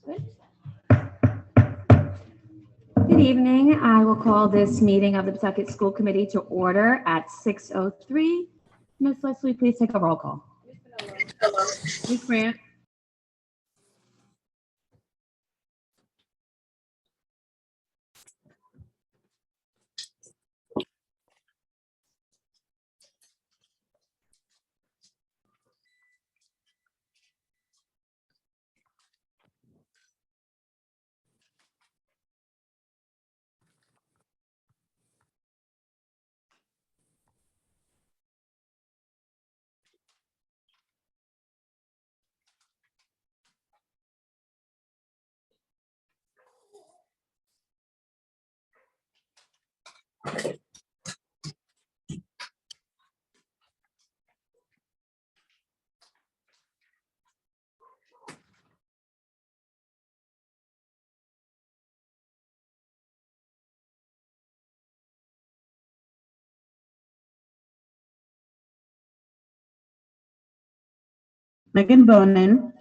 Good evening. I will call this meeting of the Pawtucket School Committee to order at 6:03. Ms. Leslie, please take a roll call. Ms. Grant. Megan Bonin.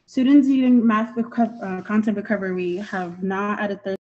Students using math content recovery have not added their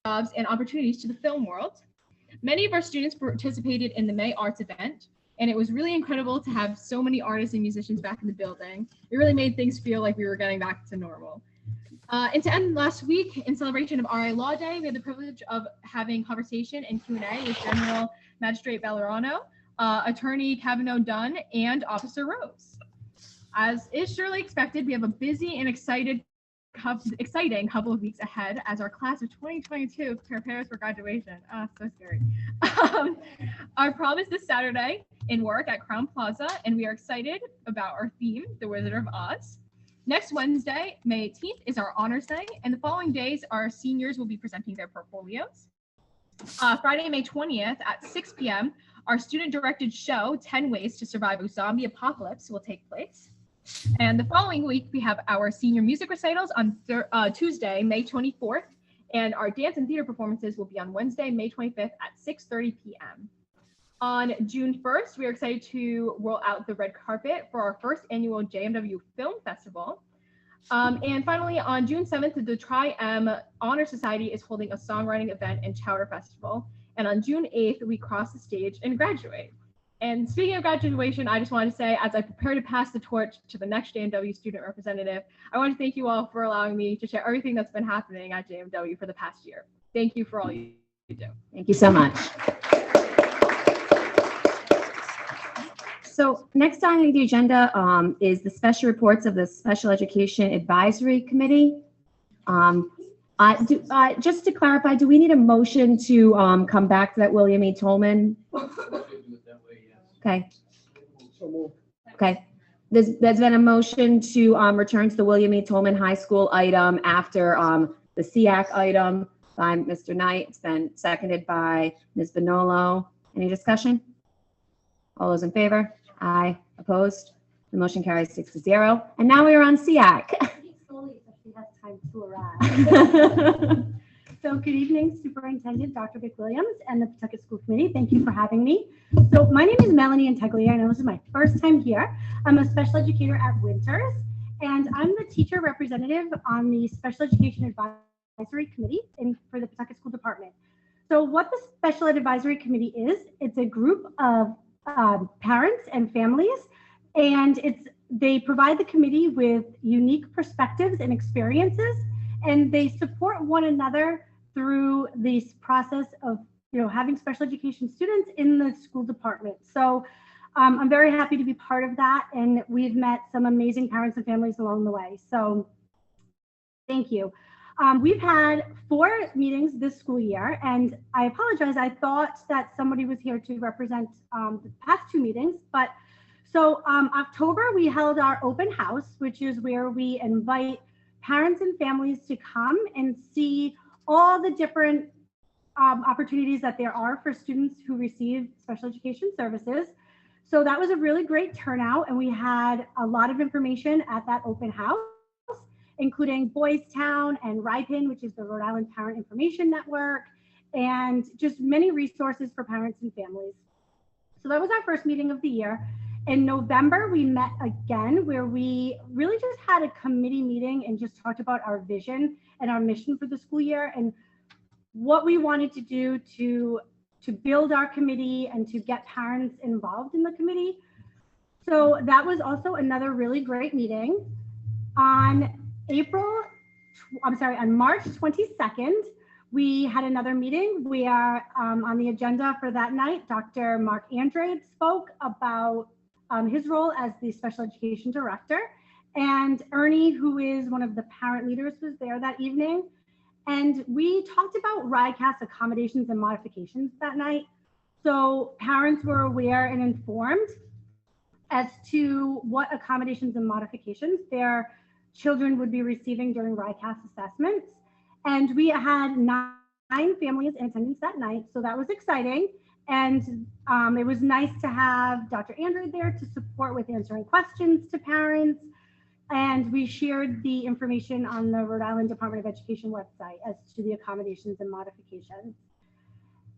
Jobs and opportunities to the film world. Many of our students participated in the May Arts event, and it was really incredible to have so many artists and musicians back in the building. It really made things feel like we were getting back to normal. And to end last week, in celebration of RA Law Day, we had the privilege of having conversation and Q&A with General Magistrate Ballerano, Attorney Cavanaugh Dunn, and Officer Rose. As is surely expected, we have a busy and exciting couple of weeks ahead as our class of 2022 prepares for graduation. So scary. Our prom is this Saturday in work at Crown Plaza, and we are excited about our theme, The Wizard of Oz. Next Wednesday, May 18th, is our honors day, and the following days, our seniors will be presenting their portfolios. Friday, May 20th at 6 p.m., our student-directed show, 10 Ways to Survive a Zombie Apocalypse, will take place. And the following week, we have our senior music recitals on Tuesday, May 24th, and our dance and theater performances will be on Wednesday, May 25th at 6:30 p.m. On June 1st, we are excited to roll out the red carpet for our first annual JMW Film Festival. And finally, on June 7th, the Tri-M Honor Society is holding a songwriting event and Chowder Festival. And on June 8th, we cross the stage and graduate. And speaking of graduation, I just wanted to say, as I prepare to pass the torch to the next JMW student representative, I want to thank you all for allowing me to share everything that's been happening at JMW for the past year. Thank you for all you do. Thank you so much. So next on the agenda is the special reports of the Special Education Advisory Committee. Just to clarify, do we need a motion to come back to that William E. Tolman? Okay. Okay. There's been a motion to return to the William E. Tolman High School item after the SEAC item by Mr. Knight. It's been seconded by Ms. Bonolo. Any discussion? All those in favor? Aye. Opposed? The motion carries 6-0. And now we are on SEAC. Slowly, so she has time to arrive. So good evening, Superintendent Dr. Vic Williams and the Pawtucket School Committee. Thank you for having me. So my name is Melanie Integlia. I know this is my first time here. I'm a special educator at Winters, and I'm the teacher representative on the Special Education Advisory Committee for the Pawtucket School Department. So what the Special Ed Advisory Committee is, it's a group of parents and families, and they provide the committee with unique perspectives and experiences, and they support one another through this process of having special education students in the school department. So I'm very happy to be part of that, and we've met some amazing parents and families along the way. So thank you. We've had 4 meetings this school year, and I apologize. I thought that somebody was here to represent the past 2 meetings, but so October we held our open house, which is where we invite parents and families to come and see all the different opportunities that there are for students who receive special education services. So that was a really great turnout, and we had a lot of information at that open house, including Boys Town and RIPIN, which is the Rhode Island Parent Information Network, and just many resources for parents and families. So that was our first meeting of the year. In November, we met again, where we really just had a committee meeting and just talked about our vision and our mission for the school year and what we wanted to do to build our committee and to get parents involved in the committee. So that was also another really great meeting. On March 22nd, we had another meeting. We are on the agenda for that night. Dr. Mark Andrade spoke about his role as the special education director, and Ernie, who is one of the parent leaders, was there that evening. And we talked about RICAS accommodations and modifications that night. So parents were aware and informed as to what accommodations and modifications their children would be receiving during RICAS assessments. And we had 9 families in attendance that night, so that was exciting. And it was nice to have Dr. Andrew there to support with answering questions to parents. And we shared the information on the Rhode Island Department of Education website as to the accommodations and modifications.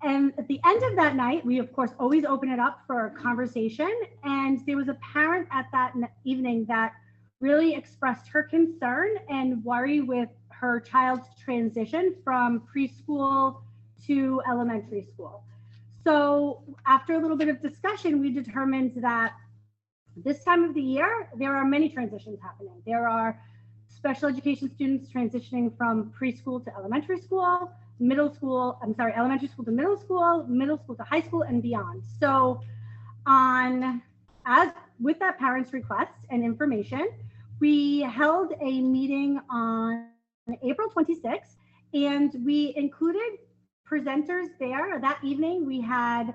And at the end of that night, we of course always open it up for a conversation. And there was a parent at that evening that really expressed her concern and worry with her child's transition from preschool to elementary school. So after a little bit of discussion, we determined that this time of the year, there are many transitions happening. There are special education students transitioning from preschool to elementary school, elementary school to middle school to high school and beyond. So with that parent's request and information, we held a meeting on April 26th, and we included presenters there. That evening, we had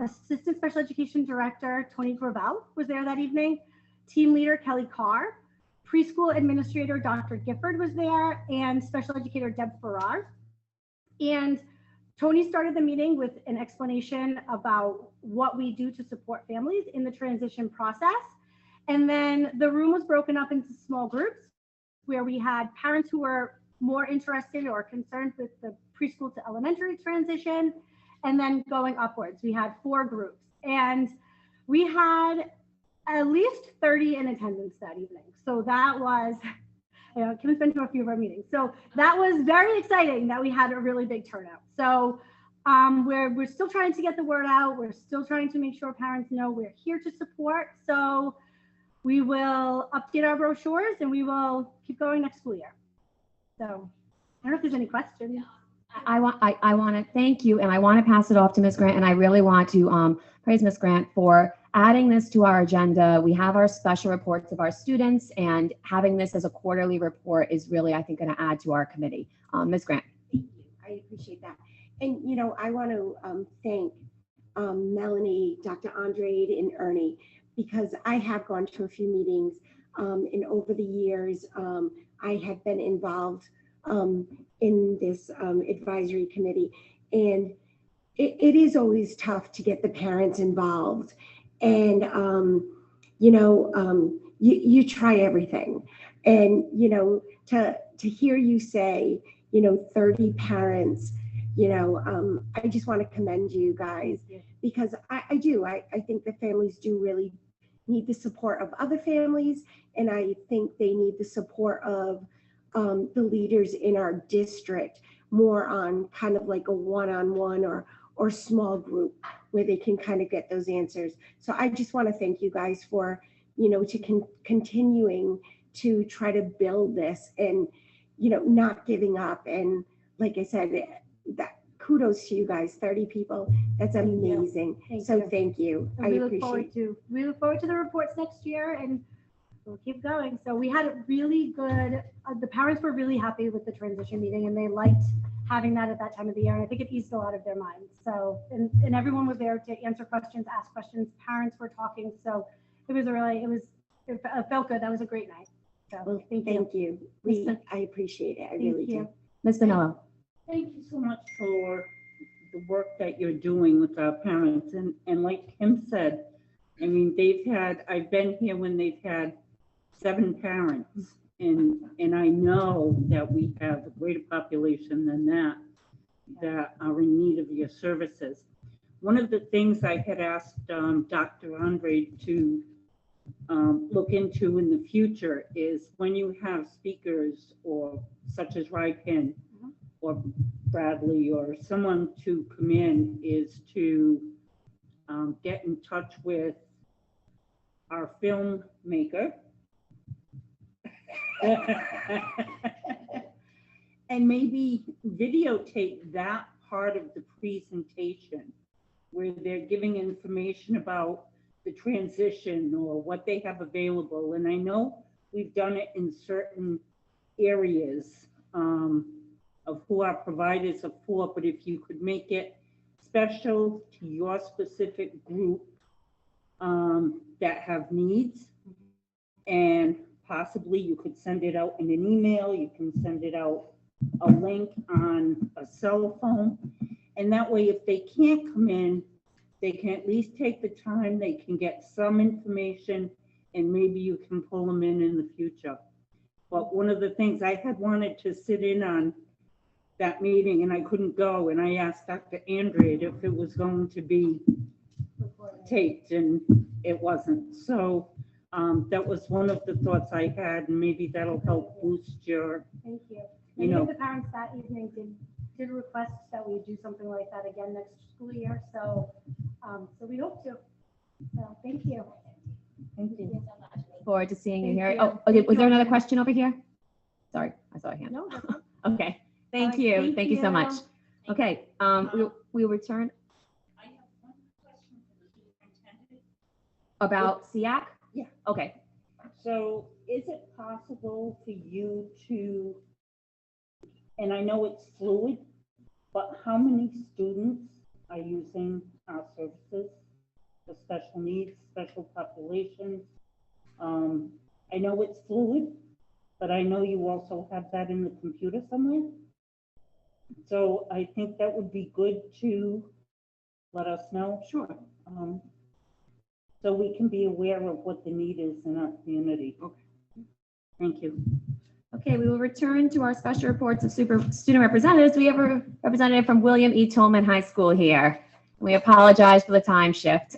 Assistant Special Education Director Tony Gravel was there that evening, Team Leader Kelly Carr, Preschool Administrator Dr. Gifford was there, and Special Educator Deb Farrar. And Tony started the meeting with an explanation about what we do to support families in the transition process. And then the room was broken up into small groups where we had parents who were more interested or concerned with the preschool to elementary transition, and then going upwards. We had 4 groups, and we had at least 30 in attendance that evening. So that was, Kim's been to a few of our meetings. So that was very exciting that we had a really big turnout. So we're still trying to get the word out. We're still trying to make sure parents know we're here to support. So we will update our brochures and we will keep going next school year. So I don't know if there's any questions. I want to thank you, and I want to pass it off to Ms. Grant, and I really want to praise Ms. Grant for adding this to our agenda. We have our special reports of our students, and having this as a quarterly report is really, I think, going to add to our committee. Ms. Grant. Thank you. I appreciate that. And, I want to thank Melanie, Dr. Andrade, and Ernie, because I have gone to a few meetings, and over the years, I have been involved in this advisory committee, and it is always tough to get the parents involved. And you try everything, and to hear you say 30 parents, I just want to commend you guys, because I think the families do really need the support of other families, and I think they need the support of the leaders in our district more on kind of like a one-on-one or small group where they can kind of get those answers. So I just want to thank you guys for, continuing to try to build this and, not giving up. And like I said, that kudos to you guys, 30 people. That's amazing. Thank you. We look forward to the reports next year, and we'll keep going. So we had a really good, the parents were really happy with the transition meeting, and they liked having that at that time of the year. And I think it eased a lot of their minds. So, and everyone was there to answer questions, ask questions. Parents were talking. So it felt good. That was a great night. So Well, thank you. I appreciate it. I really do. Ms. Vanillo. Thank you so much for the work that you're doing with our parents. And like Kim said, I mean, I've been here when they've had 7 parents, and I know that we have a greater population than that are in need of your services. One of the things I had asked Dr. Andre to look into in the future is when you have speakers or such as Ryken or Bradley or someone to come in, is to get in touch with our filmmaker and maybe videotape that part of the presentation where they're giving information about the transition or what they have available. And I know we've done it in certain areas of who our providers are for, but if you could make it special to your specific group that have needs, and possibly you could send it out in an email, you can send it out a link on a cell phone, and that way if they can't come in, they can at least take the time, they can get some information, and maybe you can pull them in the future. But one of the things I had wanted to sit in on that meeting and I couldn't go, and I asked Dr. Andrade if it was going to be taped, and it wasn't. So that was one of the thoughts I had, and maybe that'll help boost your, Thank you. You Many know- of the parents that evening did request that we do something like that again next school year, so, so we hope to. So, thank you. thank you. Forward to seeing you Thank here. you. Oh, okay, Thank was you, there another Erin. question over here? Sorry, I saw a hand. No, that's all. Okay, thank right, you. thank Thank you so much. you. Okay, we'll return I have one question for the superintendent. about SEAC? Yeah. Okay, So is it possible for you to, and I know it's fluid, but how many students are using our services for special needs, special populations? I know it's fluid, but I know you also have that in the computer somewhere. So I think that would be good to let us know. Sure. So we can be aware of what the need is in our community. Okay. Thank you. okay, we will return to our special reports of student representatives. We have a representative from William E. Tolman High School here. We apologize for the time shift.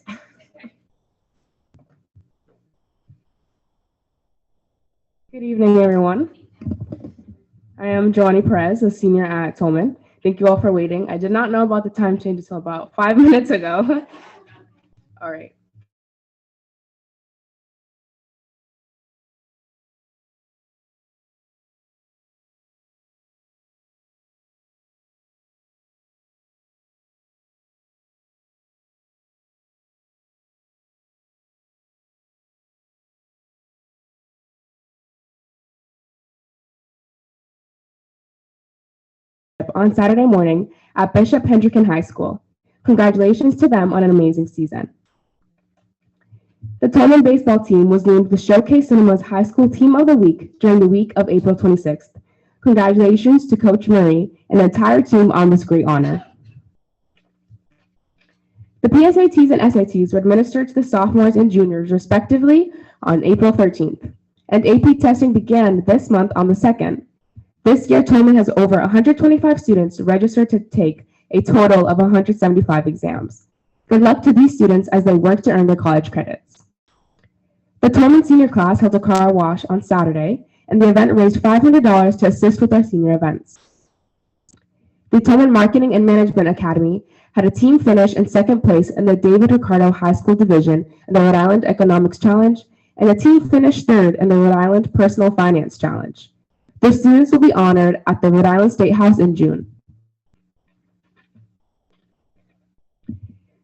Good evening, everyone. I am Giovanni Perez, a senior at Tolman. Thank you all for waiting. I did not know about the time change until about 5 minutes ago. All right. On Saturday morning at Bishop Hendricken High School. Congratulations to them on an amazing season. The Tolman baseball team was named the Showcase Cinemas High School Team of the Week during the week of April 26th. Congratulations to Coach Murray and the entire team on this great honor. The PSATs and SATs were administered to the sophomores and juniors respectively on April 13th, and AP testing began this month on the 2nd. This year, Tolman has over 125 students registered to take a total of 175 exams. Good luck to these students as they work to earn their college credits. The Tolman senior class held a car wash on Saturday, and the event raised $500 to assist with our senior events. The Tolman Marketing and Management Academy had a team finish in second place in the David Ricardo High School Division in the Rhode Island Economics Challenge, and a team finished third in the Rhode Island Personal Finance Challenge. The students will be honored at the Rhode Island State House in June.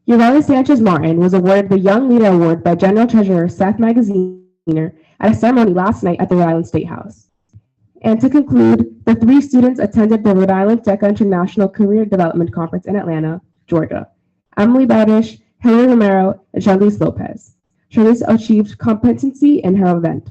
Ureli Sanchez Martin was awarded the Young Leader Award by General Treasurer Seth Magaziner at a ceremony last night at the Rhode Island State House. And to conclude, the 3 students attended the Rhode Island DECA International Career Development Conference in Atlanta, Georgia. Emily Bowdish, Hillary Romero, and Charlize Lopez. Charlize achieved competency in her event.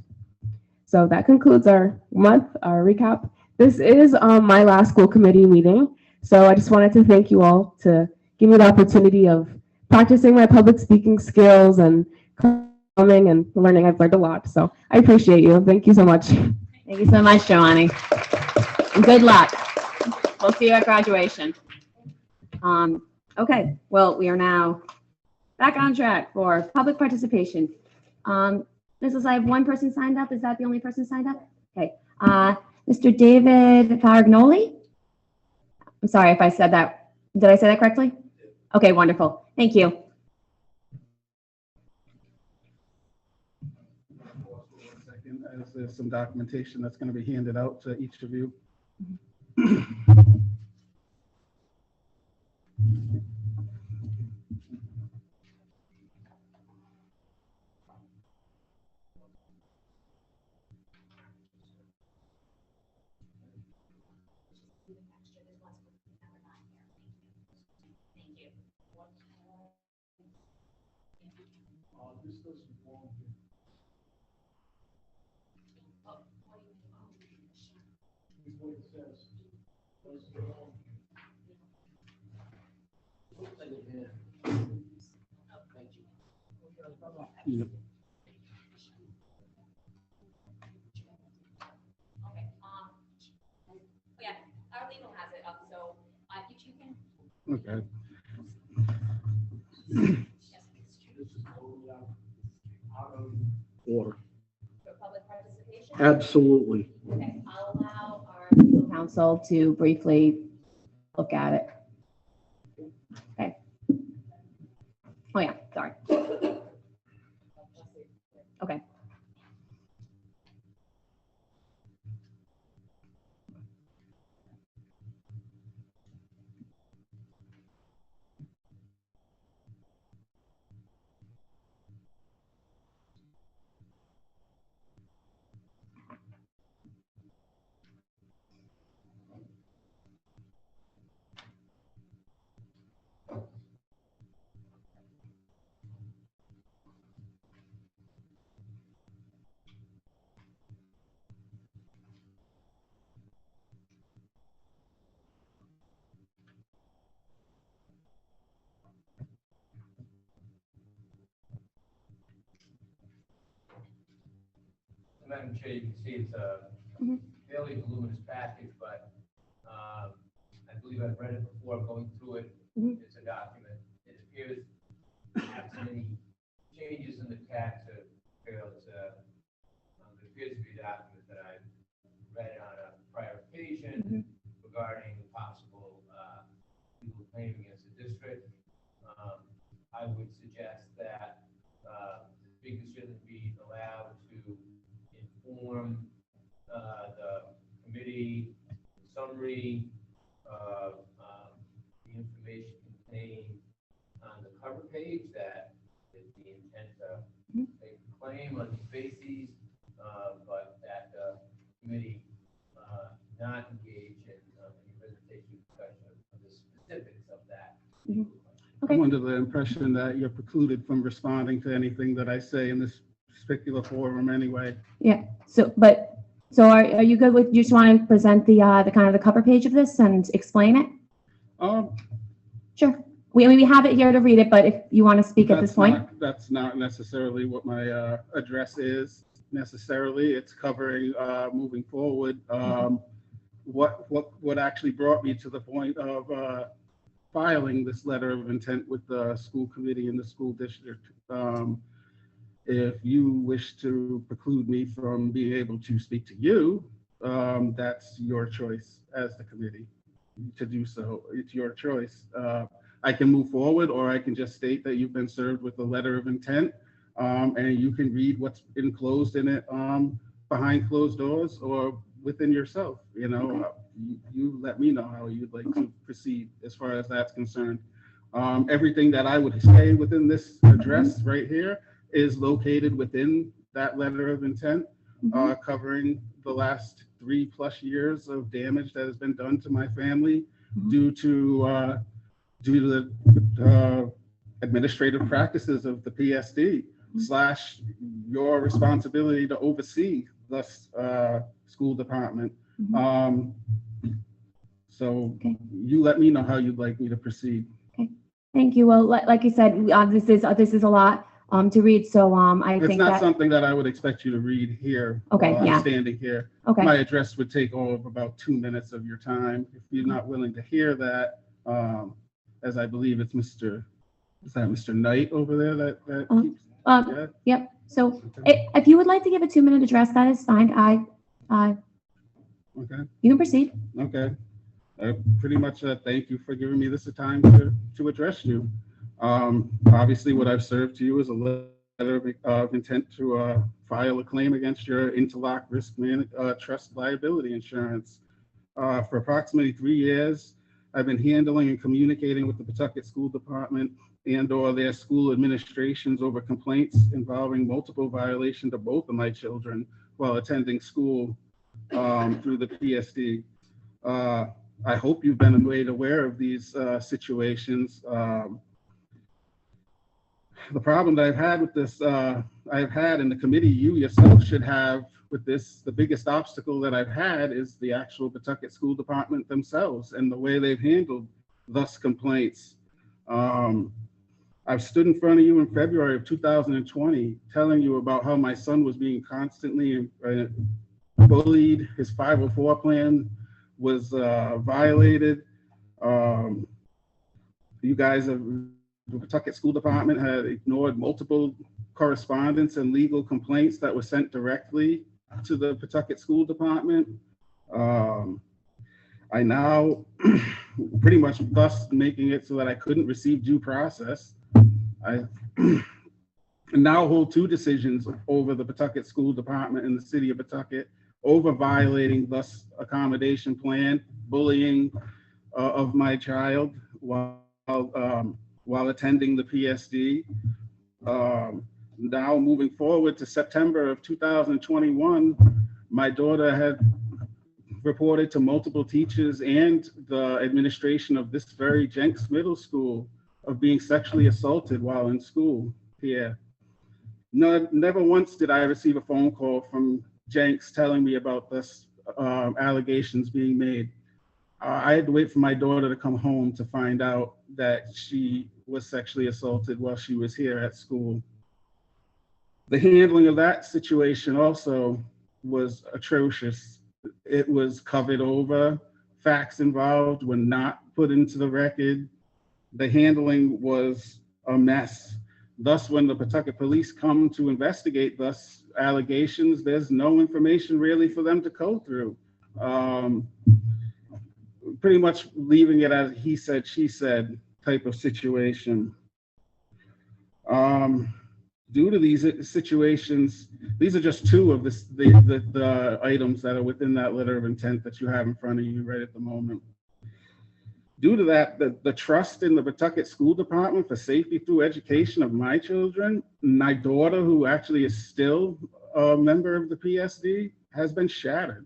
So that concludes our recap. This is my last school committee meeting. So I just wanted to thank you all to give me the opportunity of practicing my public speaking skills and coming and learning. I've learned a lot. So I appreciate you. Thank you so much. Thank you so much, Giovanni. And good luck. We'll see you at graduation. Okay, well, we are now back on track for public participation. Mrs. I have one person signed up. Is that the only person signed up? Okay. Mr. David Faragnoli? I'm sorry if I said that. Did I say that correctly? Okay, wonderful. Thank you. As there's some documentation that's going to be handed out to each of you. Yep. Okay, yeah, our legal has it up, so, if you can. Okay. Order. For public participation? Absolutely. Okay, I'll allow our legal counsel to briefly look at it. Okay. Oh, yeah, sorry. Okay. Madam Chair, you can see it's a fairly voluminous package, but I believe I've read it before going through it. It's a document. It appears to have so many changes in the text that it appears to be a document that I've read on a prior occasion regarding possible legal claim against the district. I would suggest that the speaker shouldn't be allowed to inform the committee summary of the information contained on the cover page, that is the intent to make a claim on these bases, but that the committee not engage in any presentation discussion of the specifics of that. Okay. I'm under the impression that you're precluded from responding to anything that I say in this particular forum anyway. Yeah, so are you good with, you just want to present the kind of the cover page of this and explain it? Sure. We have it here to read it, but if you want to speak at this point. That's not necessarily what my address is necessarily. It's covering moving forward. What actually brought me to the point of filing this letter of intent with the school committee and the school district. If you wish to preclude me from being able to speak to you, that's your choice as the committee to do so. It's your choice. I can move forward, or I can just state that you've been served with a letter of intent, and you can read what's enclosed in it behind closed doors or within yourself. You let me know how you'd like to proceed as far as that's concerned. Everything that I would say within this address right here is located within that letter of intent, covering the last 3+ years of damage that has been done to my family due to the administrative practices of the PSD / your responsibility to oversee the school department. So you let me know how you'd like me to proceed. Okay, thank you. Well, like you said, this is a lot to read, so I It's think not that. something that I would expect you to read here. Okay, while I'm yeah. standing here. Okay. My address would take all of about 2 minutes of your time. If you're not willing to hear that, as I believe it's Mr. Knight over there that keeps. Yeah. Yep. So if you would like to give a 2-minute address, that is fine. Okay. You can proceed. Okay. Pretty much thank you for giving me this time to address you. Obviously, what I've served to you is a letter of intent to file a claim against your Interlock Risk Trust Liability Insurance. For approximately 3 years, I've been handling and communicating with the Pawtucket School Department and/or their school administrations over complaints involving multiple violations of both of my children while attending school through the PSD. I hope you've been made aware of these situations. The problem that I've had with this, I've had, and the committee, you yourself should have with this, the biggest obstacle that I've had is the actual Pawtucket School Department themselves and the way they've handled thus complaints. I've stood in front of you in February of 2020, telling you about how my son was being constantly bullied. His 504 plan was violated. You guys have, the Pawtucket School Department had ignored multiple correspondence and legal complaints that were sent directly to the Pawtucket School Department. I now pretty much thus making it so that I couldn't receive due process. I now hold two decisions over the Pawtucket School Department in the city of Pawtucket over violating thus accommodation plan, bullying of my child while attending the PSD. Now moving forward to September of 2021, my daughter had reported to multiple teachers and the administration of this very Jenks Middle School of being sexually assaulted while in school here. No, never once did I receive a phone call from Jenks telling me about this allegations being made. I had to wait for my daughter to come home to find out that she was sexually assaulted while she was here at school. The handling of that situation also was atrocious. It was covered over. Facts involved were not put into the record. The handling was a mess. Thus, when the Pawtucket police come to investigate thus allegations, there's no information really for them to go through. Pretty much leaving it as he said, she said type of situation. Due to these situations, these are just two of the items that are within that letter of intent that you have in front of you right at the moment. Due to that, the trust in the Pawtucket School Department for safety through education of my children, my daughter, who actually is still a member of the PSD, has been shattered.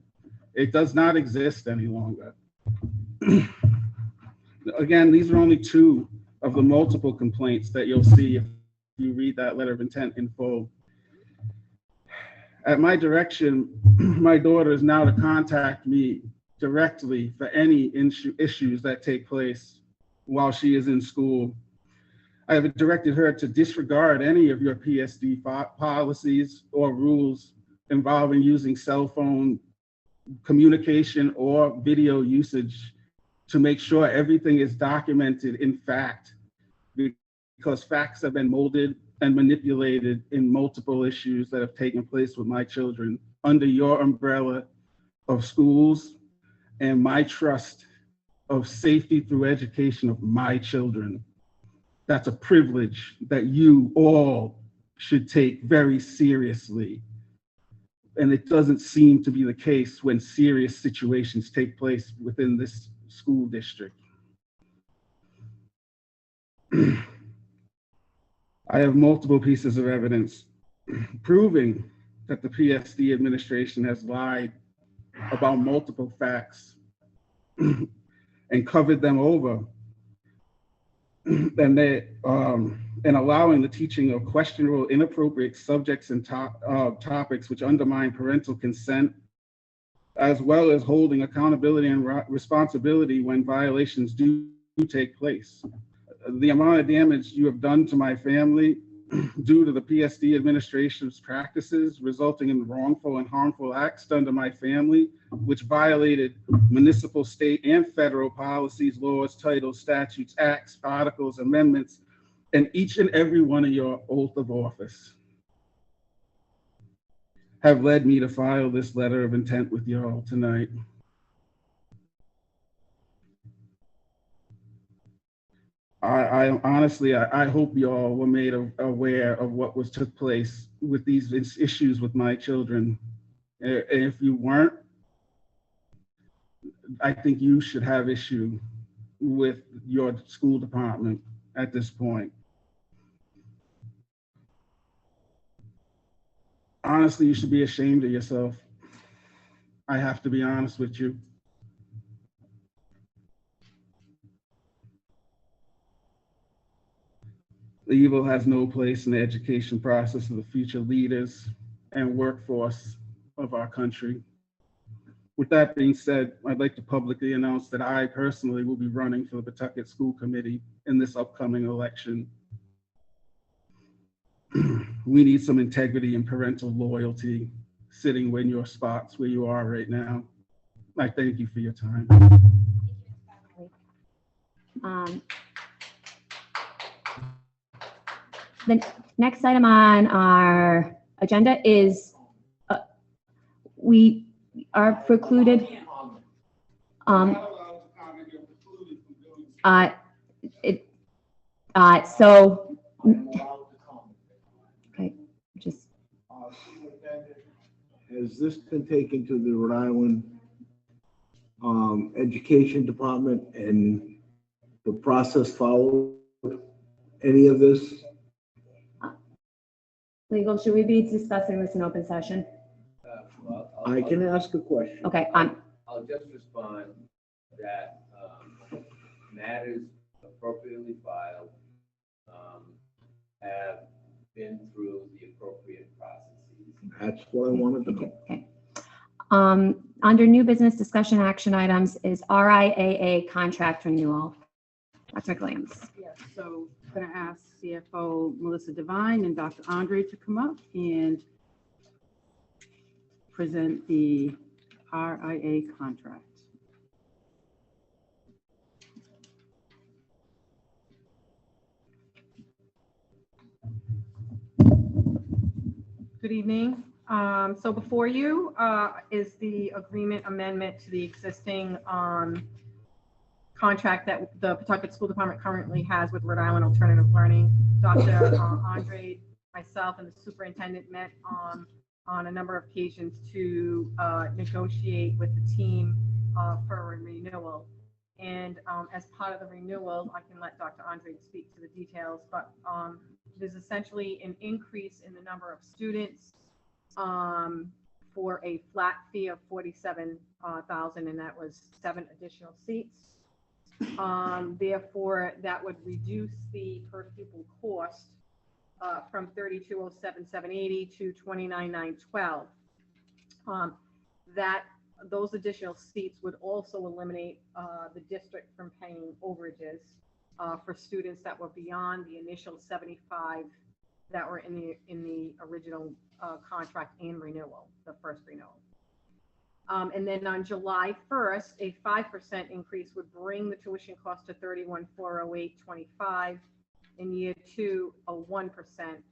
It does not exist any longer. Again, these are only two of the multiple complaints that you'll see if you read that letter of intent in full. At my direction, my daughter is now to contact me directly for any issues that take place while she is in school. I have directed her to disregard any of your PSD policies or rules involving using cell phone communication or video usage to make sure everything is documented in fact, because facts have been molded and manipulated in multiple issues that have taken place with my children under your umbrella of schools and my trust of safety through education of my children. That's a privilege that you all should take very seriously. And it doesn't seem to be the case when serious situations take place within this school district. I have multiple pieces of evidence proving that the PSD administration has lied about multiple facts and covered them over, and allowing the teaching of questionable, inappropriate subjects and topics which undermine parental consent, as well as holding accountability and responsibility when violations do take place. The amount of damage you have done to my family due to the PSD administration's practices resulting in wrongful and harmful acts done to my family, which violated municipal, state, and federal policies, laws, titles, statutes, acts, articles, amendments, and each and every one of your oath of office, have led me to file this letter of intent with you all tonight. I honestly, I hope you all were made aware of what took place with these issues with my children. And if you weren't, I think you should have issue with your school department at this point. Honestly, you should be ashamed of yourself. I have to be honest with you. The evil has no place in the education process of the future leaders and workforce of our country. With that being said, I'd like to publicly announce that I personally will be running for the Pawtucket School Committee in this upcoming election. we need some integrity and parental loyalty sitting in your spots where you are right now. I thank you for your time. The next item on our agenda is we are precluded. So, okay, just, Has this been taken to the Rhode Island Education Department and the process followed any of this? legal, should we be discussing this in open session? I can ask a question. Okay, I'll just respond that matters appropriately filed have been through the appropriate processes. That's what I wanted to know. okay. Under new business discussion action items is RIAA contract renewal. Dr. McWilliams. Yes, so I'm going to ask CFO Melissa Devine and Dr. Andre to come up and present the RIA contract. Good evening. So before you is the agreement amendment to the existing contract that the Pawtucket School Department currently has with Rhode Island Alternative Learning. Dr. Andre, myself, and the superintendent met on a number of occasions to negotiate with the team for a renewal. And as part of the renewal, I can let Dr. Andre speak to the details, but there's essentially an increase in the number of students for a flat fee of $47,000, and that was 7 additional seats. Therefore, that would reduce the per pupil cost from $32,780 to $29,912. Those additional seats would also eliminate the district from paying overages for students that were beyond the initial 75 that were in the original contract and renewal, the first renewal. And then on July 1st, a 5% increase would bring the tuition cost to $31,408.25. In year 2, a 1%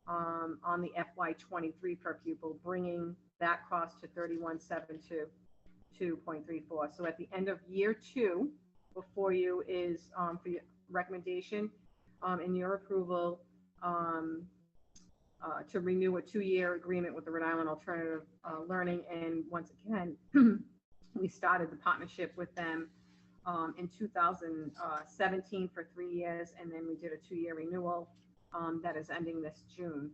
on the FY23 per pupil, bringing that cost to $31,722.34. So at the end of year 2, before you is for your recommendation and your approval to renew a 2-year agreement with the Rhode Island Alternative Learning. And once again, we started the partnership with them in 2017 for 3 years, and then we did a 2-year renewal that is ending this June.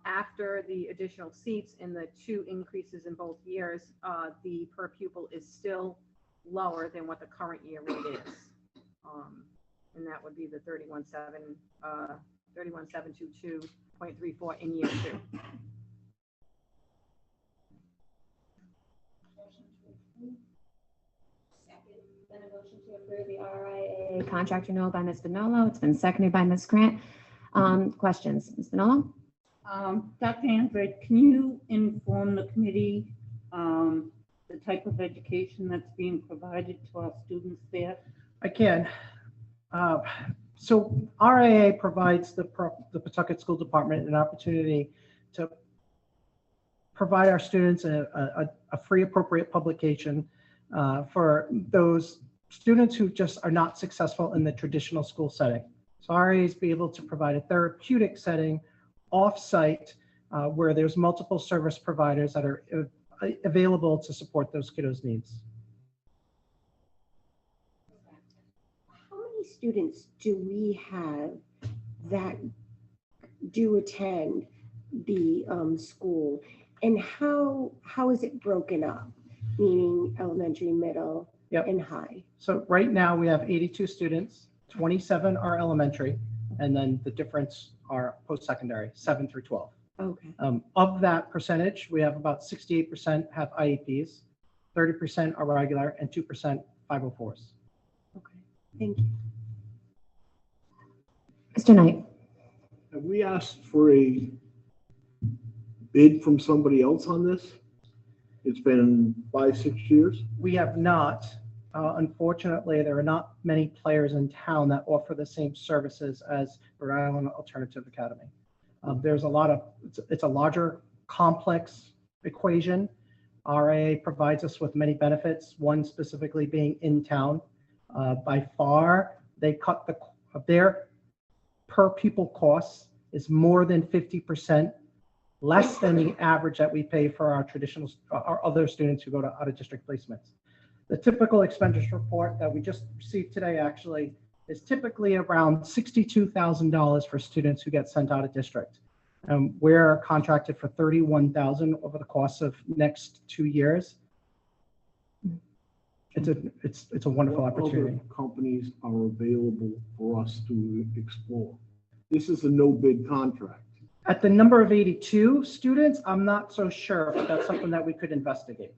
After the additional seats and the 2 increases in both years, the per pupil is still lower than what the current year rate is. And that would be the $31,722.34 in year 2. Then a motion to approve the RIA contract renewal by Ms. Vinolo. It's been seconded by Ms. Grant. Questions, Ms. Vinolo? Dr. Andre, can you inform the committee the type of education that's being provided to our students there? I can. So RIA provides the Pawtucket School Department an opportunity to provide our students a free appropriate publication for those students who just are not successful in the traditional school setting. So RIA is be able to provide a therapeutic setting off-site where there's multiple service providers that are available to support those kiddos' needs. How many students do we have that do attend the school, and how is it broken up, meaning elementary, middle, and high? So right now we have 82 students, 27 are elementary, and then the difference are post-secondary, 7 through 12. Okay. Of that percentage, we have about 68% have IEPs, 30% are regular, and 2% 504s. Okay, thank you. Mr. Knight. I Have we asked for a bid from somebody else on this? It's been 5-6 years. We have not. Unfortunately, there are not many players in town that offer the same services as Rhode Island Alternative Academy. There's a lot of, it's a larger, complex equation. RIA provides us with many benefits, one specifically being in town. By far, they cut their per pupil costs is more than 50% less than the average that we pay for our traditional, our other students who go to out-of-district placements. The typical expenditure report that we just received today actually is typically around $62,000 for students who get sent out of district. We're contracted for $31,000 over the course of next 2 years. It's a wonderful What opportunity. other companies are available for us to explore? This is a no bid contract. At the number of 82 students, I'm not so sure, but that's something that we could investigate.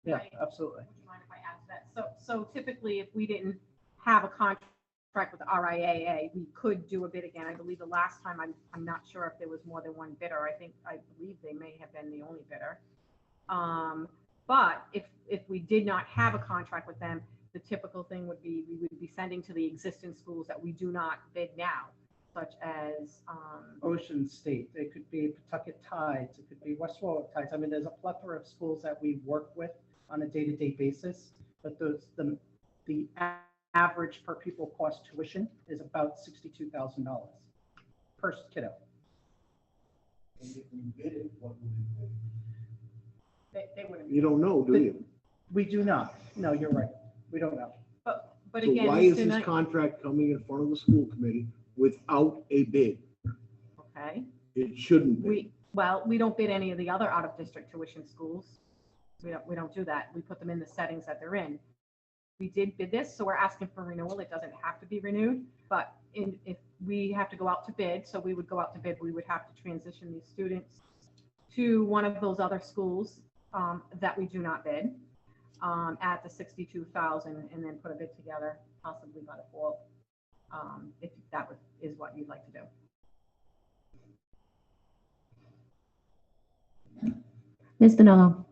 Yeah, absolutely. Would you mind if I add to that? So typically, if we didn't have a contract with the RIAA, we could do a bid again. I believe the last time, I'm not sure if there was more than one bidder. I believe they may have been the only bidder. But if we did not have a contract with them, the typical thing would be, we would be sending to the existing schools that we do not bid now, such as, Ocean State, it could be Pawtucket Tides, it could be West Warwick Tides. I mean, there's a plethora of schools that we work with on a day-to-day basis, but the average per pupil cost tuition is about $62,000 per kiddo. And if we bid it, what would it be? they wouldn't. You don't know, do you? We do not. No, you're right. We don't know. But So again, why is Mr. this Knight- contract coming in front of the school committee without a bid? okay. It shouldn't be. We don't bid any of the other out-of-district tuition schools. We don't do that. We put them in the settings that they're in. We did bid this, so we're asking for renewal. It doesn't have to be renewed, but if we have to go out to bid, so we would go out to bid, we would have to transition these students to one of those other schools that we do not bid at the 62,000, and then put a bid together, possibly by the fall, if that is what you'd like to do. Ms. Bonello.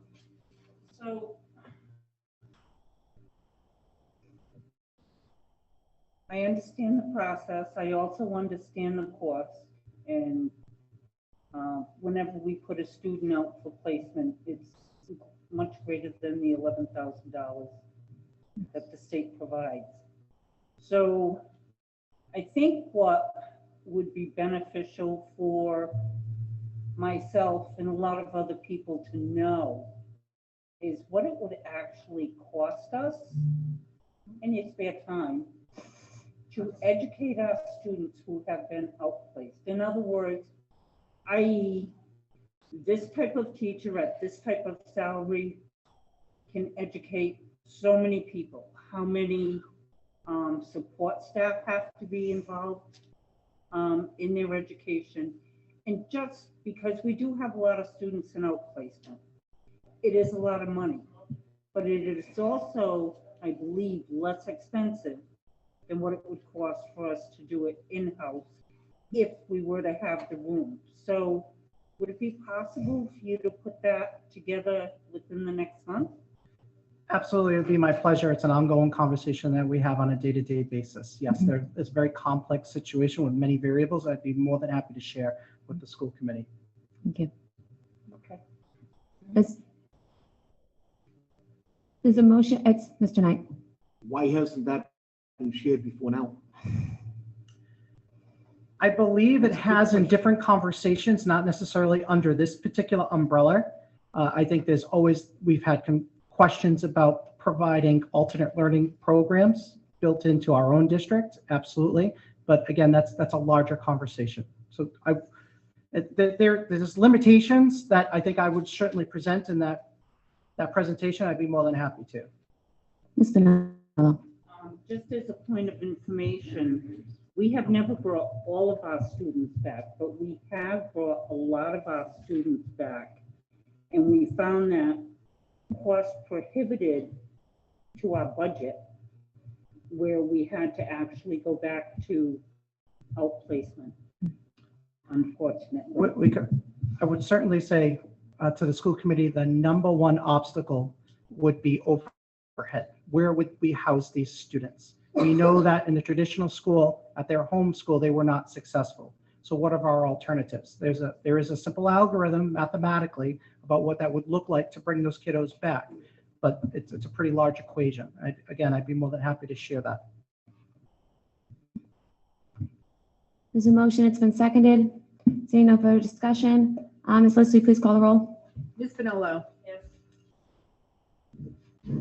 So I understand the process. I also understand the cost. And whenever we put a student out for placement, it's much greater than the $11,000 that the state provides. So I think what would be beneficial for myself and a lot of other people to know is what it would actually cost us in your spare time to educate our students who have been outplaced. In other words, i.e., this type of teacher at this type of salary can educate so many people. How many support staff have to be involved in their education? And just because we do have a lot of students in outplacement, it is a lot of money, but it is also, I believe, less expensive than what it would cost for us to do it in-house if we were to have the room. So would it be possible for you to put that together within the next month? Absolutely, it would be my pleasure. It's an ongoing conversation that we have on a day-to-day basis. Yes, it's a very complex situation with many variables. I'd be more than happy to share with the school committee. Thank you. Okay. There's a motion, it's Mr. Knight. Why hasn't that been shared before now? I believe it has in different conversations, not necessarily under this particular umbrella. I think we've had questions about providing alternate learning programs built into our own district, absolutely. But again, that's a larger conversation. So there's limitations that I think I would certainly present in that presentation. I'd be more than happy to. Ms. Bonello. Just as a point of information, we have never brought all of our students back, but we have brought a lot of our students back. And we found that cost prohibited to our budget, where we had to actually go back to outplacement. unfortunately. I would certainly say to the school committee, the number one obstacle would be overhead. Where would we house these students? We know that in the traditional school, at their home school, they were not successful. So what are our alternatives? There is a simple algorithm mathematically about what that would look like to bring those kiddos back, but it's a pretty large equation. Again, I'd be more than happy to share that. There's a motion, it's been seconded. Seeing no further discussion, Ms. List, will you please call the roll? Ms. Finolo. Yes.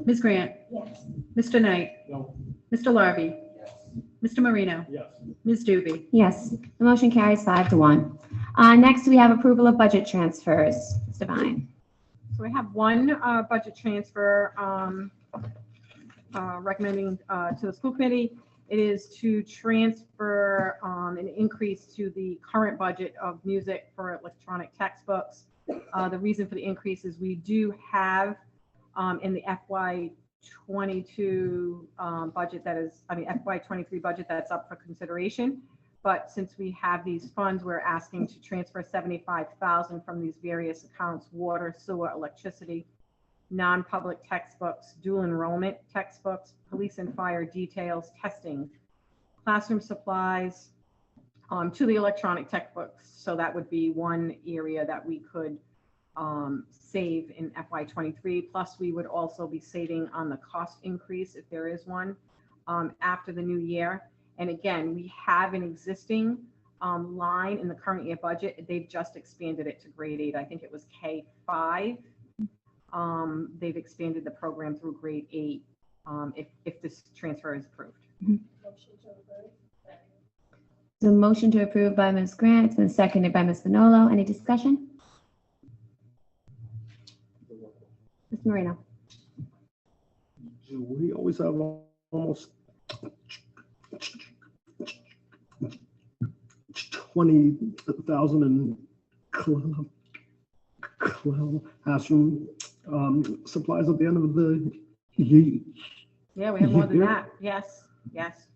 Ms. Grant. Yes. Mr. Knight. No. Mr. Larby. Yes. Mr. Marino. Yes. Ms. Doobie. Yes, the motion carries 5-1. Next, we have approval of budget transfers. Ms. Devine. So we have one budget transfer recommending to the school committee. It is to transfer an increase to the current budget of music for electronic textbooks. The reason for the increase is we do have in the FY22 budget FY23 budget that's up for consideration. But since we have these funds, we're asking to transfer $75,000 from these various accounts: water, sewer, electricity, non-public textbooks, dual enrollment textbooks, police and fire details, testing, classroom supplies, to the electronic textbooks. So that would be one area that we could save in FY23. Plus, we would also be saving on the cost increase, if there is one, after the new year. And again, we have an existing line in the current year budget. They've just expanded it to grade 8. I think it was K5. They've expanded the program through grade 8 if this transfer is approved. The motion to approve by Ms. Grant, it's been seconded by Ms. Finolo. Any discussion? Ms. Marino. Do we always have almost 20,000 in classroom supplies at the end of the year? Yeah, we have more than that. Yes, yes.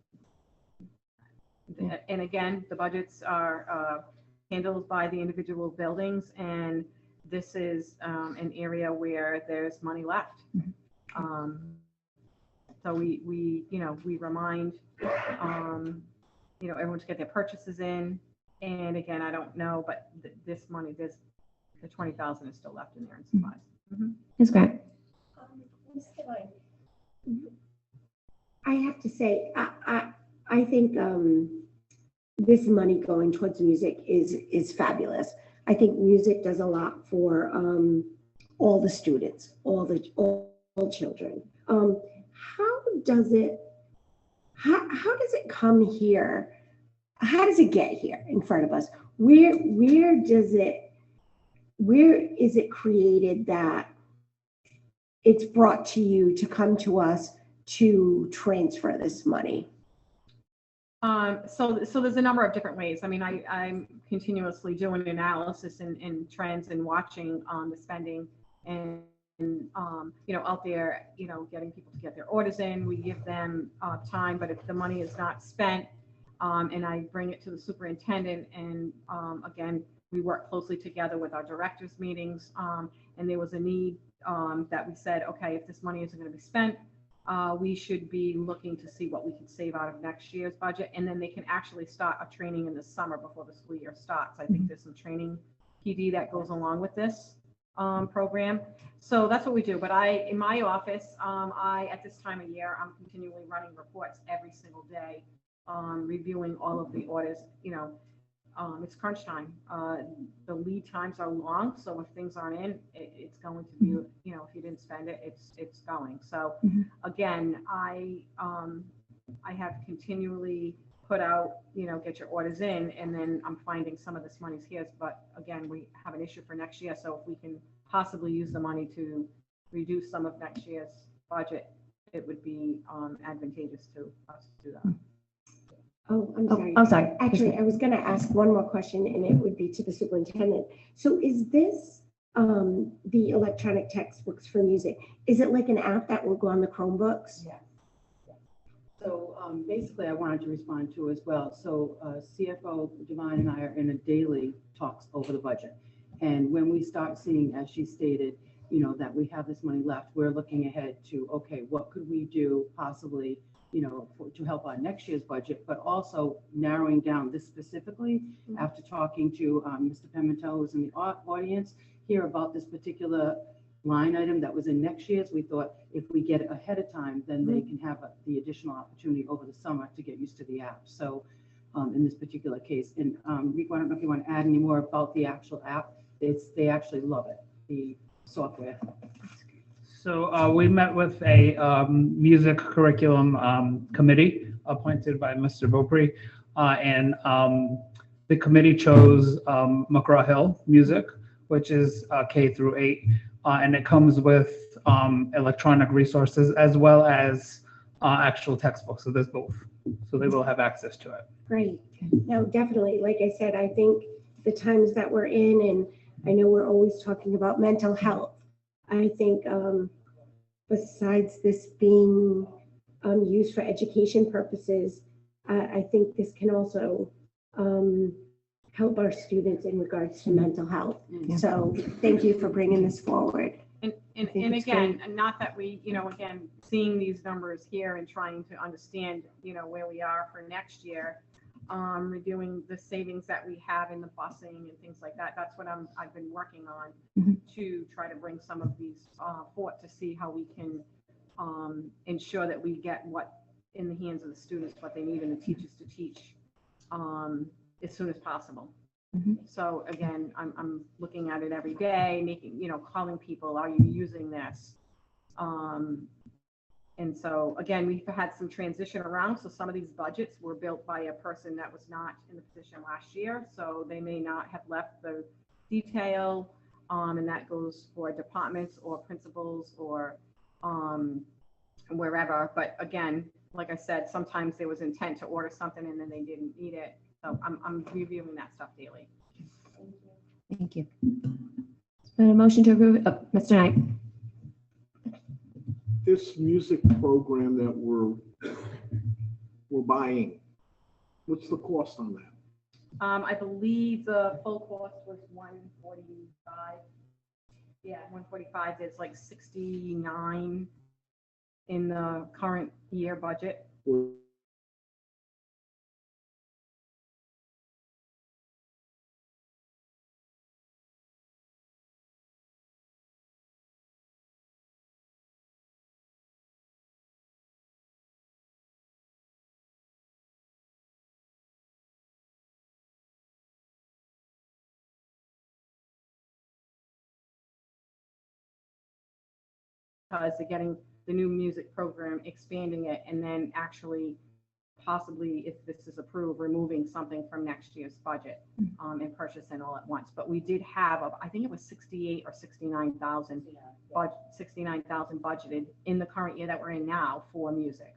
And again, the budgets are handled by the individual buildings, and this is an area where there's money left. So we remind, everyone to get their purchases in. And again, I don't know, but this money, the 20,000 is still left in there in supplies. Ms. Grant. I have to say, I think this money going towards music is fabulous. I think music does a lot for all the students, all children. How does it come here? How does it get here in front of us? Where is it created that it's brought to you to come to us to transfer this money? So there's a number of different ways. I mean, I'm continuously doing analysis and trends and watching the spending and out there, getting people to get their orders in. We give them time, but if the money is not spent, and I bring it to the superintendent, and again, we work closely together with our directors meetings, and there was a need that we said, okay, if this money isn't going to be spent, we should be looking to see what we can save out of next year's budget, and then they can actually start a training in the summer before the school year starts. I think there's some training PD that goes along with this program. So that's what we do. But in my office, at this time of year, I'm continually running reports every single day, reviewing all of the orders. It's crunch time. The lead times are long, so if things aren't in, it's going to be, if you didn't spend it, it's going. So again, I have continually put out, get your orders in, and then I'm finding some of this money's here. But again, we have an issue for next year, so if we can possibly use the money to reduce some of next year's budget, it would be advantageous to us to do that. Oh, I'm sorry. Oh, sorry. Actually, I was going to ask one more question, and it would be to the superintendent. So is this the electronic textbooks for music? Is it like an app that will go on the Chromebooks? Yeah. So basically, I wanted to respond to as well. So CFO Divine and I are in a daily talks over the budget. And when we start seeing, as she stated, you know, that we have this money left, we're looking ahead to, okay, what could we do possibly, you know, to help our next year's budget, but also narrowing down this specifically after talking to Mr. Pimentel, who's in the audience, hear about this particular line item that was in next year's. We thought if we get it ahead of time, then they can have the additional opportunity over the summer to get used to the app. So in this particular case, and Rico, I don't know if you want to add any more about the actual app. They actually love it, the software. So we met with a music curriculum committee appointed by Mr. Beaupre, and the committee chose McGraw-Hill Music, which is K through 8, and it comes with electronic resources as well as actual textbooks. So there's both. So they will have access to it. Great. No, definitely. Like I said, I think the times that we're in, and I know we're always talking about mental health. I think besides this being used for education purposes, I think this can also help our students in regards to mental health. So thank you for bringing this forward. And it's again, and not that we, you know, again, seeing these numbers here and trying to understand, you know, where we are for next year, reviewing the savings that we have in the busing and things like that. That's what I've been working on to try to bring some of these forth to see how we can ensure that we get what in the hands of the students, what they need and the teachers to teach as soon as possible. So again, I'm looking at it every day, making, you know, calling people, are you using this? And so again, we've had some transition around. So some of these budgets were built by a person that was not in the position last year. So they may not have left the detail, and that goes for departments or principals or wherever. But again, like I said, sometimes there was intent to order something and then they didn't need it. So I'm reviewing that stuff daily. Thank you. A motion to approve, Mr. Knight. This music program that we're buying, what's the cost on that? I believe the full cost was 145. Yeah, 145. There's like 69 in the current year budget. Because they're getting the new music program, expanding it, and then actually possibly, if this is approved, removing something from next year's budget and purchasing all at once. But we did have, I think it was 68 or 69,000, 69,000 budgeted in the current year that we're in now for music.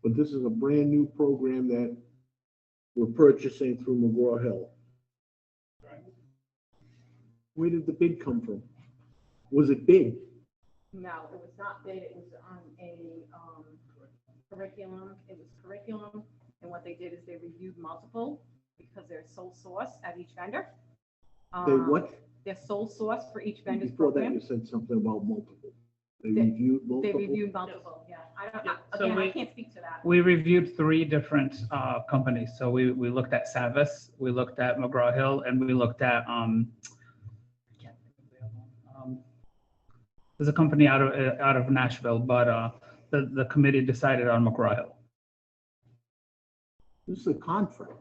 But this is a brand new program that we're purchasing through McGraw-Hill. Where did the bid come from? Was it bid? No, it was not bid. It was on a curriculum. It was curriculum. And what they did is they reviewed multiple because they're sole source at each vendor. They what? They're sole source for each vendor's Before that, program. you said something about multiple. They reviewed multiple? They reviewed multiple, yeah. I can't speak to that. We reviewed 3 different companies. So we looked at Savvis, we looked at McGraw-Hill, and we looked at there's a company out of Nashville, but the committee decided on McGraw-Hill. This is a contract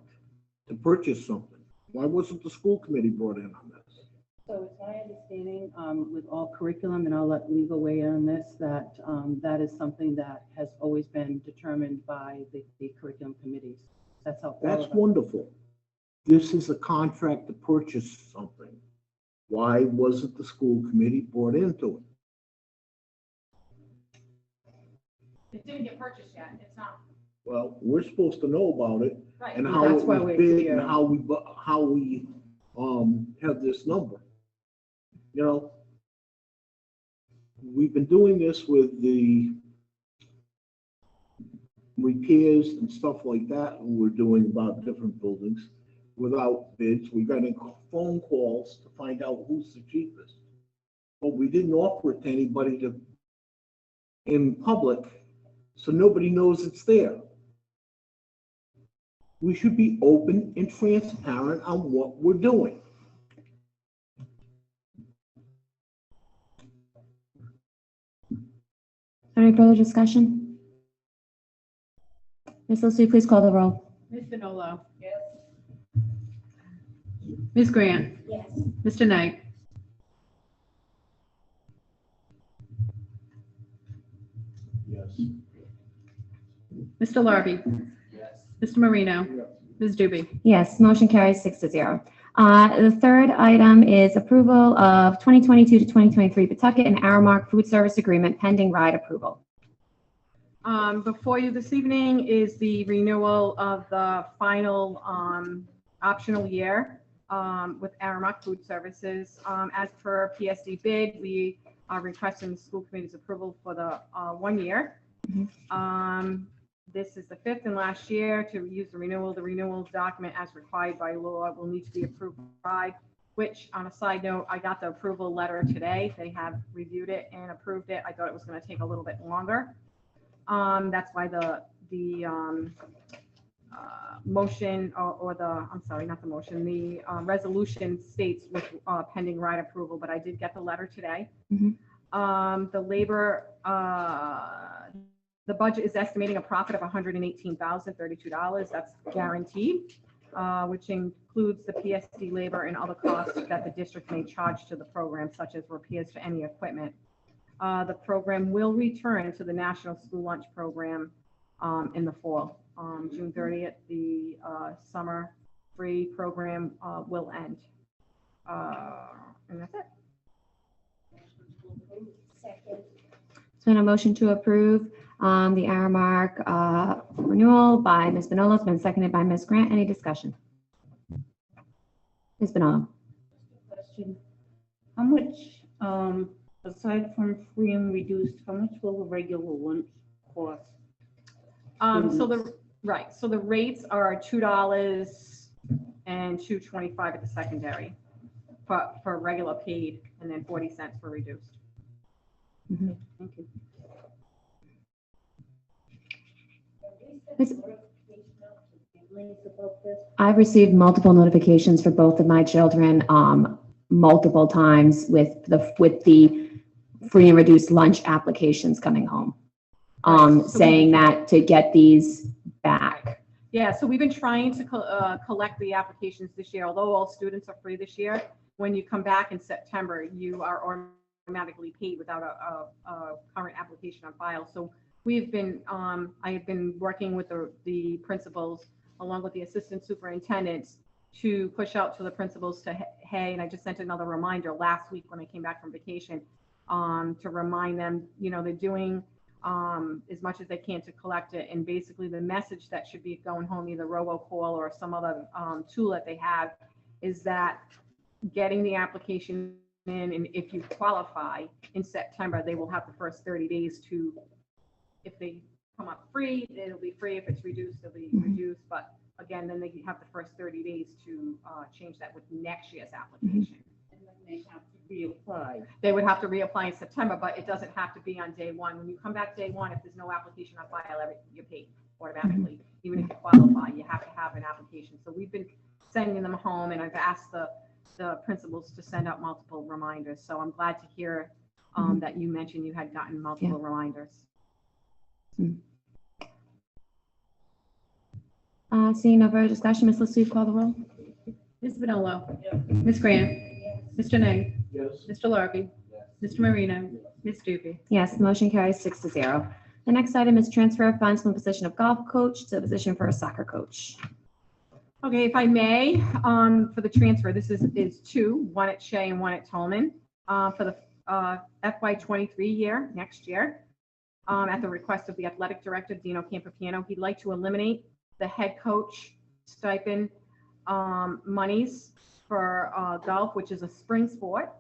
to purchase something. Why wasn't the school committee brought in on this? So it's my understanding with all curriculum, and I'll let legal weigh in on this, that that is something that has always been determined by the curriculum committees. That's how. That's wonderful. This is a contract to purchase something. Why wasn't the school committee brought into it? It didn't get purchased yet. It's not. Well, we're supposed to know about it Right. and how That's it why was we're bid here. and how we have this number. You know, we've been doing this with the repairs and stuff like that, and we're doing about different buildings without bids. We're getting phone calls to find out who's the cheapest. But we didn't offer it to anybody in public, so nobody knows it's there. We should be open and transparent on what we're doing. Any further discussion? Ms. Lucy, please call the roll. Ms. Vinolo. Yes. Ms. Grant. Yes. Mr. Knight. Yes. Mr. Larby. Yes. Mr. Marino. Ms. Doobie. Yes, motion carries 6-0. The third item is approval of 2022 to 2023 Pawtucket and Aramark Food Service Agreement pending ride approval. Before you this evening is the renewal of the final optional year with Aramark Food Services. As per PSD bid, we are requesting the school committee's approval for the 1 year. This is the fifth and last year to use the renewal. The renewal document as required by law will need to be approved by, which on a side note, I got the approval letter today. They have reviewed it and approved it. I thought it was going to take a little bit longer. That's why the motion or the, I'm sorry, not the motion, the resolution states with pending ride approval, but I did get the letter today. The labor, the budget is estimating a profit of $118,032. That's guaranteed, which includes the PSD labor and other costs that the district may charge to the program, such as repairs to any equipment. The program will return to the National School Lunch Program in the fall. June 30th, the summer free program will end. And that's it. Second. It's been a motion to approve the Aramark renewal by Ms. Vinolo. It's been seconded by Ms. Grant. Any discussion? Ms. Vinolo. Question. How much, aside from free and reduced, how much will the regular lunch cost? So the rates are $2 and $2.25 at the secondary for regular paid, and then 40 cents for reduced. Thank you. I've received multiple notifications for both of my children, multiple times with the free and reduced lunch applications coming home, saying that to get these back. Yeah, so we've been trying to collect the applications this year. Although all students are free this year, when you come back in September, you are automatically paid without a current application on file. So we've been, I have been working with the principals along with the assistant superintendents to push out to the principals to, hey, and I just sent another reminder last week when I came back from vacation to remind them, you know, they're doing as much as they can to collect it. And basically the message that should be going home, either robocall or some other tool that they have, is that getting the application in, and if you qualify in September, they will have the first 30 days to, if they come up free, it'll be free. If it's reduced, it'll be reduced. But again, then they have the first 30 days to change that with next year's application. And then they have to reapply. They would have to reapply in September, but it doesn't have to be on day one. When you come back day one, if there's no application on file, you're paid automatically. Even if you qualify, you have to have an application. So we've been sending them home, and I've asked the principals to send out multiple reminders. So I'm glad to hear that you mentioned you had gotten multiple reminders. Seeing no further discussion, Ms. Lucy, call the roll. Ms. Vinolo. Ms. Grant. Mr. Knight. Yes. Mr. Larby. Mr. Marino. Ms. Doobie. Yes, the motion carries 6-0. The next item is transfer of funds from the position of golf coach to the position for a soccer coach. Okay, if I may, for the transfer, this is two, one at Shea and one at Tolman, for the FY23 year, next year, at the request of the athletic director, Dino Campopiano. He'd like to eliminate the head coach stipend monies for golf, which is a spring sport,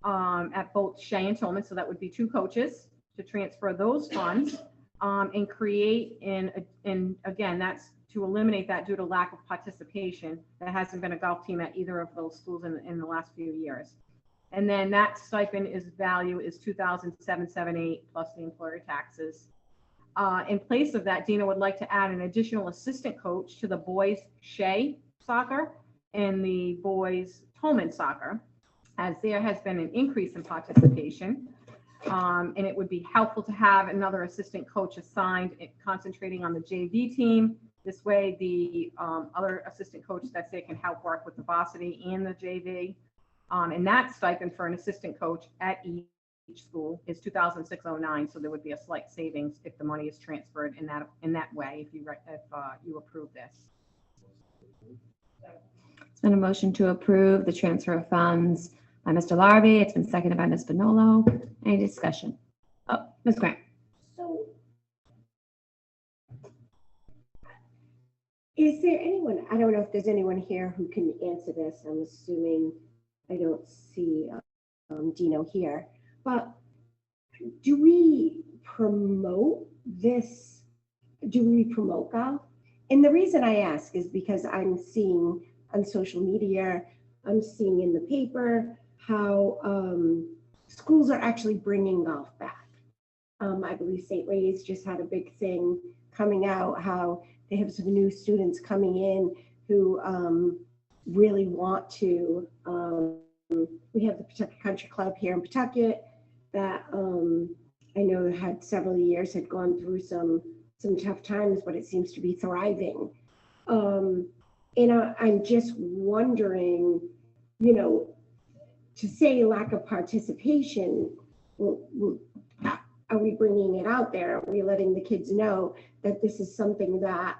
at both Shea and Tolman. So that would be two coaches to transfer those funds and create, and again, that's to eliminate that due to lack of participation. There hasn't been a golf team at either of those schools in the last few years. And then that stipend value is $2,778 plus the employer taxes. In place of that, Dina would like to add an additional assistant coach to the boys Shea soccer and the boys Tolman soccer, as there has been an increase in participation. And it would be helpful to have another assistant coach assigned, concentrating on the JV team. This way, the other assistant coach that's there can help work with the varsity and the JV. And that stipend for an assistant coach at each school is $2,609. So there would be a slight savings if the money is transferred in that way, if you approve this. It's been a motion to approve the transfer of funds by Mr. Larrabee. It's been seconded by Ms. Bonolo. Any discussion? Oh, Ms. Grant. So, is there anyone, I don't know if there's anyone here who can answer this. I'm assuming I don't see Dino here, but do we promote this? Do we promote golf? And the reason I ask is because I'm seeing on social media, I'm seeing in the paper how schools are actually bringing golf back. I believe St. Ray's just had a big thing coming out, how they have some new students coming in who really want to. We have the Pawtucket Country Club here in Pawtucket that I know had several years had gone through some tough times, but it seems to be thriving. And I'm just wondering, you know, to say lack of participation, are we bringing it out there? Are we letting the kids know that this is something that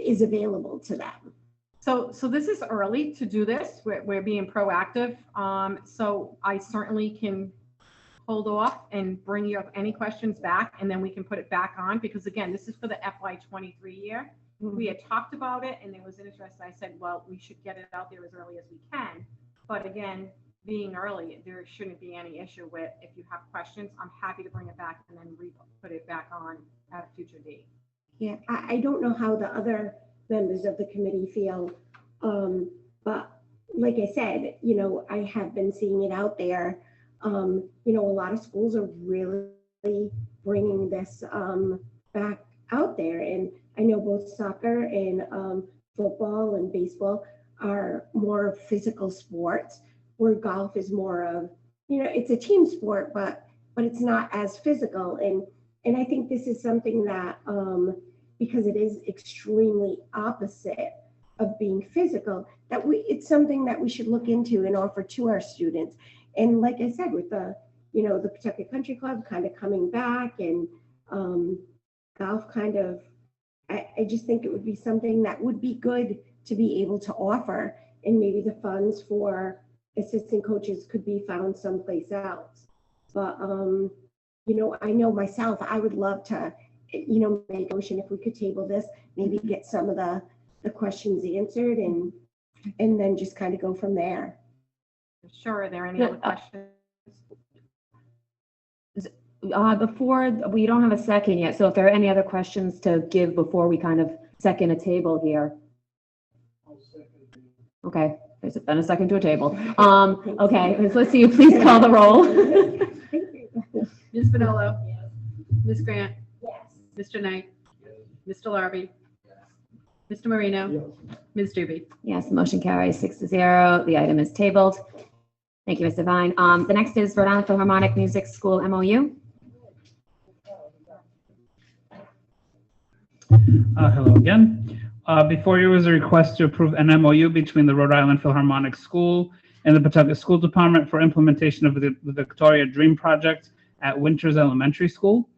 is available to them? So this is early to do this. We're being proactive. So I certainly can hold off and bring you up any questions back, and then we can put it back on, because again, this is for the FY23 year. We had talked about it and there was an interest. I said, well, we should get it out there as early as we can. But again, being early, there shouldn't be any issue with, if you have questions, I'm happy to bring it back and then put it back on at a future date. Yeah, I don't know how the other members of the committee feel. But like I said, you know, I have been seeing it out there. You know, a lot of schools are really bringing this back out there. And I know both soccer and football and baseball are more physical sports, where golf is more of, you know, it's a team sport, but it's not as physical. And I think this is something that, because it is extremely opposite of being physical, that it's something that we should look into and offer to our students. And like I said, with the, you know, the Pawtucket Country Club kind of coming back, and golf kind of, I just think it would be something that would be good to be able to offer, and maybe the funds for assistant coaches could be found someplace else. But, you know, I know myself, I would love to, you know, make a motion if we could table this, maybe get some of the questions answered, and then just kind of go from there. Sure. Are there any other questions? Before, we don't have a second yet, so if there are any other questions to give before we kind of second a table here. Okay, there's been a second to a table. Okay, let's see, please call the roll. Ms. Bonolo. Yes. Ms. Grant. Yes. Mr. Knight. Yes. Mr. Larrabee. Yes. Mr. Marino. Yes. Ms. Doobie. Yes, the motion carries 6-0. The item is tabled. Thank you, Ms. Devine. The next is Rhode Island Philharmonic Music School MOU. Hello again. Before you is a request to approve an MOU between the Rhode Island Philharmonic School and the Pawtucket School Department for implementation of the Victoria Dream Project at Winters Elementary School.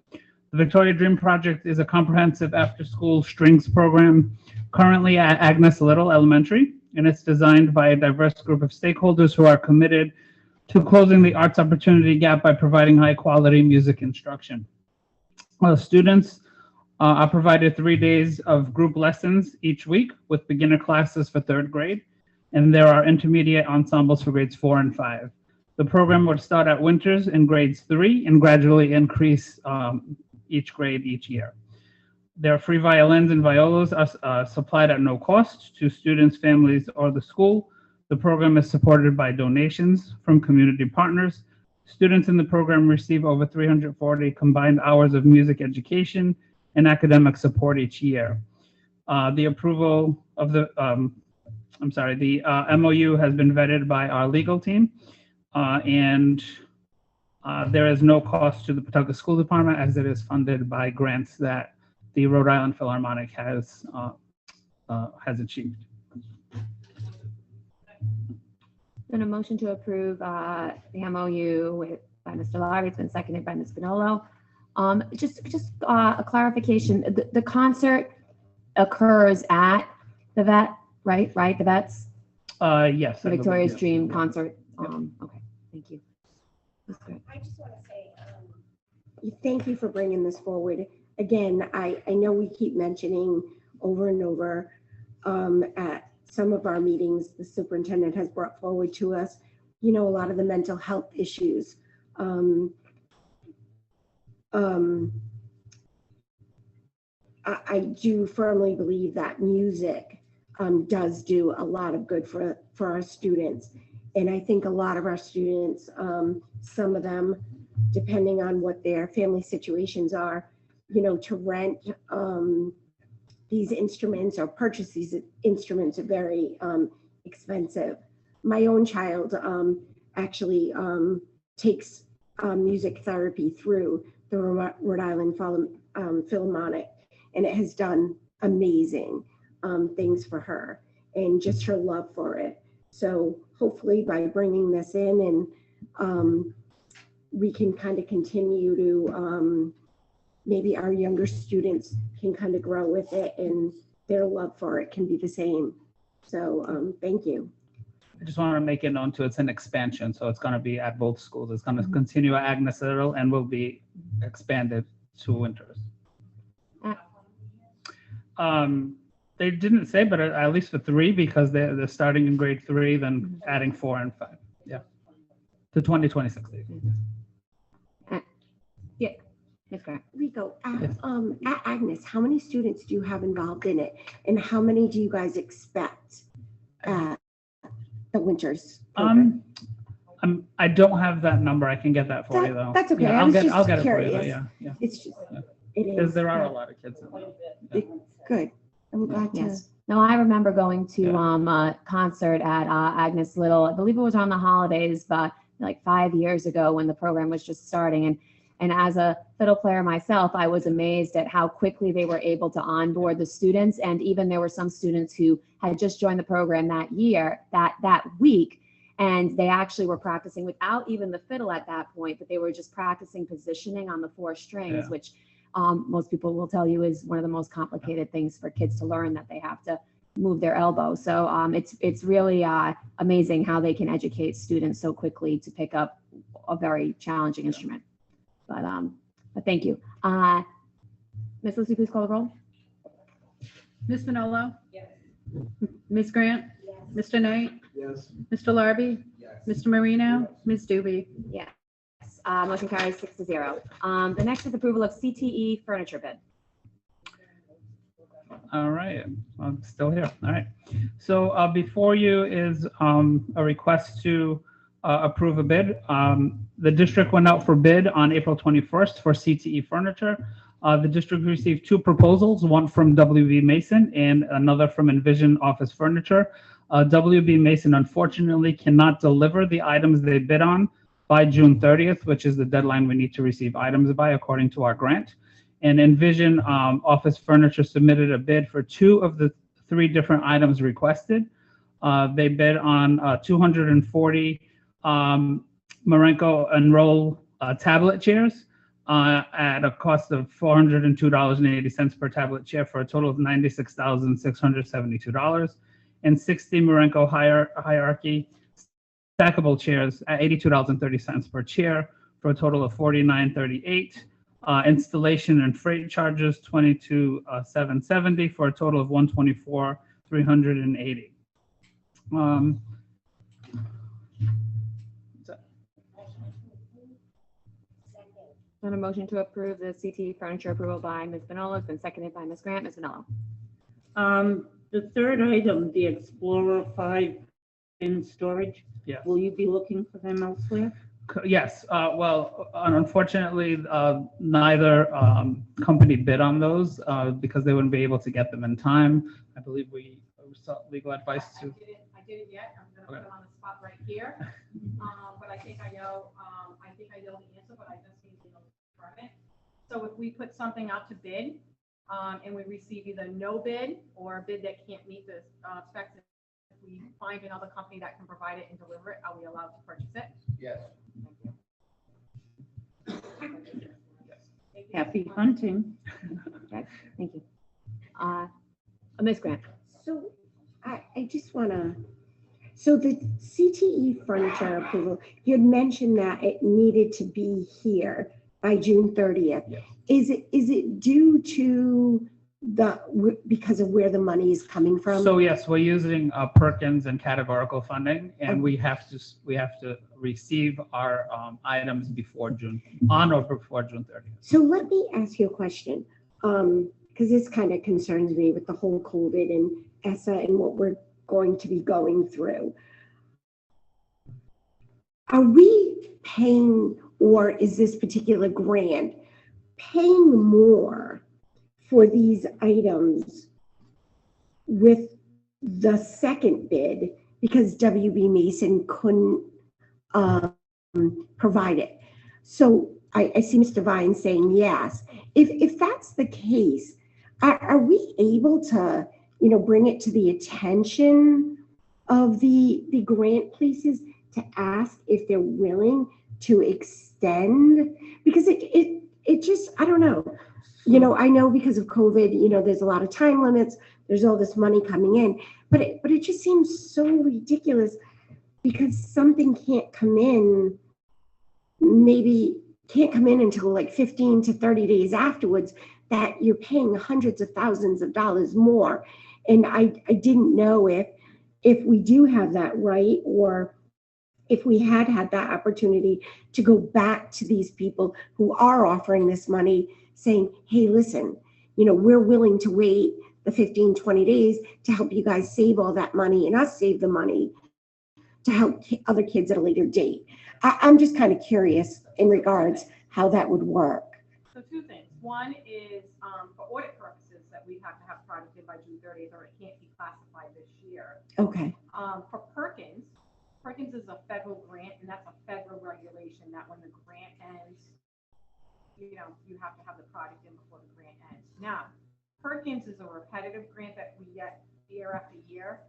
The Victoria Dream Project is a comprehensive after-school strings program currently at Agnes Little Elementary, and it's designed by a diverse group of stakeholders who are committed to closing the arts opportunity gap by providing high-quality music instruction. Students are provided 3 days of group lessons each week with beginner classes for 3rd grade, and there are intermediate ensembles for grades 4 and 5. The program would start at Winters in grades 3 and gradually increase each grade each year. Their free violins and violas are supplied at no cost to students, families, or the school. The program is supported by donations from community partners. Students in the program receive over 340 combined hours of music education and academic support each year. The approval of the MOU has been vetted by our legal team, and there is no cost to the Pawtucket School Department as it is funded by grants that the Rhode Island Philharmonic has achieved. Been a motion to approve the MOU by Mr. Larry. It's been seconded by Ms. Bonolo. Just a clarification. The concert occurs at the vet, right? The vet's Yes. the I believe, Victoria's yes. Dream concert. Okay, thank you. That's good. I just want to say, thank you for bringing this forward. Again, I know we keep mentioning over and over at some of our meetings, the superintendent has brought forward to us, a lot of the mental health issues. I do firmly believe that music does do a lot of good for our students. And I think a lot of our students, some of them, depending on what their family situations are, to rent these instruments or purchase these instruments are very expensive. My own child actually takes music therapy through the Rhode Island Philharmonic, and it has done amazing things for her and just her love for it. So hopefully by bringing this in and we can kind of continue to maybe our younger students can kind of grow with it and their love for it can be the same. So thank you. I just want to make it known too, it's an expansion, so it's going to be at both schools. It's going to continue at Agnes Little and will be expanded to Winters. They didn't say, but at least for 3, because they're starting in grade 3, then adding 4 and 5. Yeah, to 2026. Yeah, that's correct. Rico, at Agnes, how many students do you have involved in it? And how many do you guys expect at the Winters program? I don't have that number. I can get that for you though. That's okay. Yeah, I was I'll just get it for you. curious. Though, yeah. It's just, Yeah. it is. Because there are a lot of kids in there. Good. I'm glad to. Yes. No, I remember going to a concert at Agnes Little. I believe it was on the holidays, but like 5 years ago when the program was just starting. And as a fiddle player myself, I was amazed at how quickly they were able to onboard the students. And even there were some students who had just joined the program that year, that week, and they actually were practicing without even the fiddle at that point, but they were just practicing positioning on the 4 strings, which most people will tell you is one of the most complicated things for kids to learn, that they have to move their elbow. So it's really amazing how they can educate students so quickly to pick up a very challenging instrument. But thank you. Ms. Lucy, please call the roll. Ms. Manolo? Yes. Ms. Grant? Yes. Mr. Knight? Yes. Mr. Larby? Yes. Mr. Marino? Ms. Doobie? Yes. Motion carries 6-0. The next is approval of CTE furniture bid. All right, I'm still here. All right. So before you is a request to approve a bid. The district went out for bid on April 21st for CTE furniture. The district received 2 proposals, one from WB Mason and another from Envision Office Furniture. WB Mason unfortunately cannot deliver the items they bid on by June 30th, which is the deadline we need to receive items by according to our grant. And Envision Office Furniture submitted a bid for 2 of the 3 different items requested. They bid on 240 Marenco Enroll tablet chairs at a cost of $402.80 per tablet chair for a total of $96,672, and 60 Marenco Hierarchy stackable chairs at $82.30 per chair for a total of $49.38. Installation and freight charges $22,770 for a total of $124,380. On a motion to approve the CTE furniture approval by Ms. Vinolo, it's been seconded by Ms. Grant. Ms. Vinolo. The third item, the Explorer 5 in storage, Yes. will you be looking for them elsewhere? Yes, well, unfortunately, neither company bid on those because they wouldn't be able to get them in time. I believe we sought legal advice to. I didn't yet. I'm gonna put Okay. them on the spot right here. But I think I know the answer, but I just need to confirm it. So if we put something out to bid, and we receive either no bid or a bid that can't meet the specs, if we find another company that can provide it and deliver it, are we allowed to purchase it? Yes. Happy hunting. Okay, thank you. Ms. Grant. So I just want to, so the CTE furniture approval, you had mentioned that it needed to be here by June 30th. Yes. Is it due to because of where the money is coming from? So yes, we're using Perkins and categorical funding, and we have to receive our items on or before June 30th. So let me ask you a question, because this kind of concerns me with the whole COVID and ESSA and what we're going to be going through. Are we paying, or is this particular grant paying more for these items with the second bid because WB Mason couldn't provide it? So I see Mr. Vine saying yes. If that's the case, are we able to, bring it to the attention of the grant places to ask if they're willing to extend? Because it just, I don't know. I know because of COVID, there's a lot of time limits. There's all this money coming in, but it just seems so ridiculous because something can't come in until like 15 to 30 days afterwards, that you're paying hundreds of thousands of dollars more. And I didn't know if we do have that right, or if we had that opportunity to go back to these people who are offering this money saying, hey, listen, we're willing to wait the 15, 20 days to help you guys save all that money and us save the money to help other kids at a later date. I'm just kind of curious in regards how that would work. So two things. One is for audit purposes that we have to have product in by June 30th, or it can't be classified this year. Okay. For Perkins is a federal grant, and that's a federal regulation that when the grant ends, you have to have the product in before the grant ends. Now, Perkins is a repetitive grant that we get year after year.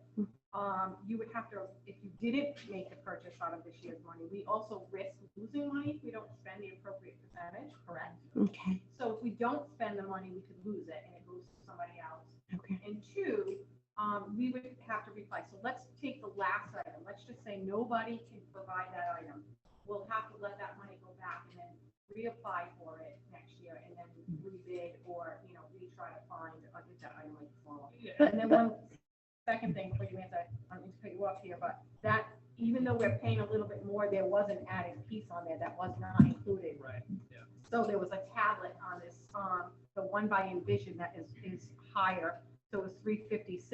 You would have to, if you didn't make the purchase out of this year's money, we also risk losing money if we don't spend the appropriate percentage, correct? Okay. So if we don't spend the money, we could lose it and it goes to somebody else. Okay. And two, we would have to reply. So let's take the last item. Let's just say nobody can provide that item. We'll have to let that money go back and then reapply for it next year and then rebid or, we try to find a different item like before. And then one second thing before you answer, I don't mean to cut you off here, but that, even though we're paying a little bit more, there was an added piece on there that was not included. Right. Yeah. So there was a tablet on this, the one by Envision that is higher, so it was $356.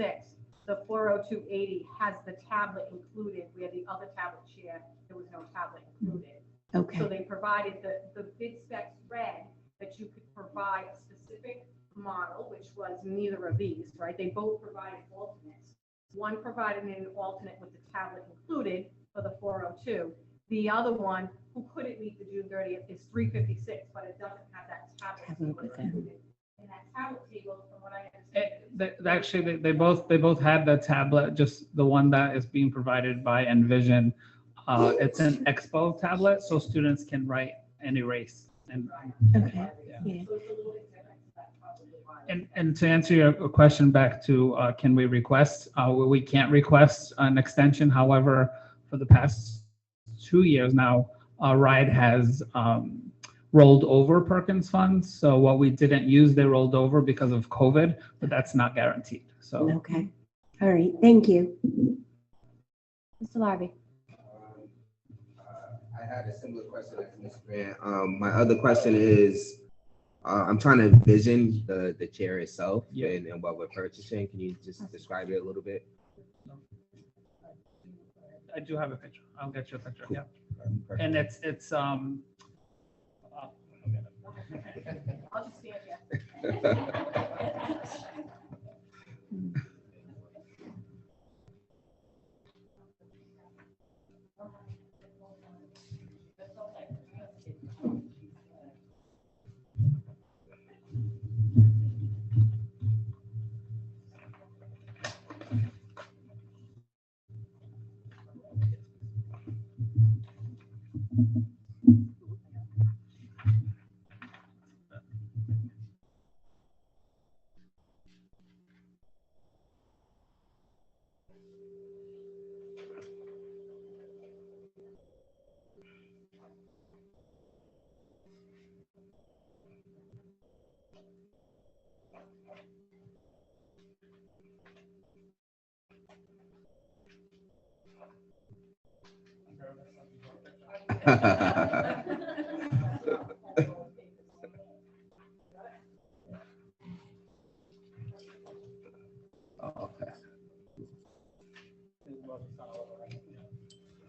The 40280 has the tablet included, where the other tablet share, there was no tablet included. Okay. So they provided the bid specs read that you could provide a specific model, which was neither of these, right? They both provided alternates. One provided an alternate with the tablet included for the 402. The other one, who couldn't meet the June 30th, is $356, but it doesn't have that tablet table included. And that tablet table, from what I understand, Actually, they both had the tablet, just the one that is being provided by Envision. It's an Expo tablet, so students can write and erase. Okay. Yeah. so it's a little bit different. So that's probably why. And to answer your question back to, can we request? We can't request an extension. However, for the past 2 years now, RIDE has rolled over Perkins funds. So what we didn't use, they rolled over because of COVID, but that's not guaranteed. So. Okay. All right. Thank you. Mr. Larby. I had a similar question as Ms. Grant. My other question is, I'm trying to envision the chair itself and what we're purchasing. Can you just describe it a little bit? I do have a picture. I'll get you a picture. Yeah. And it's I'll just stand here.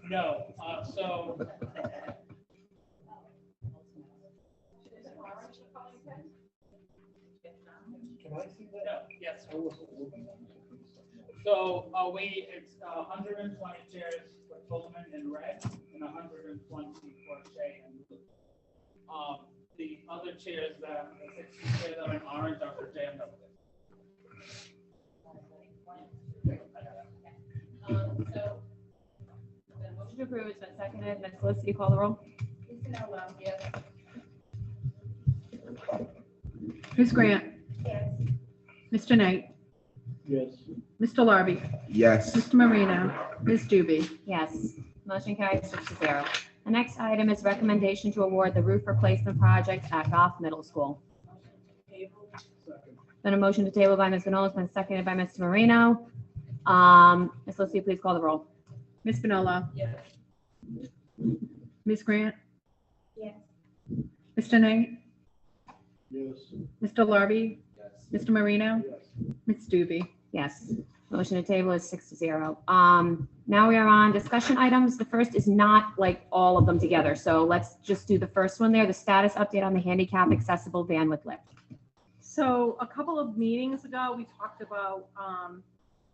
No, so. Can I see that? No, yes. So, it's 120 chairs for Pullman in red and 120 for Shea in blue. The other chairs the 60 chairs that are in orange are for JMW. So, the motion to approve has been seconded. Ms. Felicity, call the roll. Yes. Ms. Grant? Yes. Mr. Knight? Yes. Mr. Larby? Yes. Mr. Marino? Ms. Doobie? Yes. Motion carries 6-0. The next item is recommendation to award the roof replacement project at Goff Middle School. Then a motion to table by Ms. Vanola has been seconded by Mr. Marino. Ms. Felicity, please call the roll. Ms. Vanola? Yes. Ms. Grant? Yes. Mr. Knight? Yes. Mr. Larby? Yes. Mr. Marino? Yes. Ms. Doobie? Yes. Motion to table is 6-0. Now we are on discussion items. The first is not like all of them together. So let's just do the first one there, the status update on the handicap accessible van with lift. So a couple of meetings ago, we talked about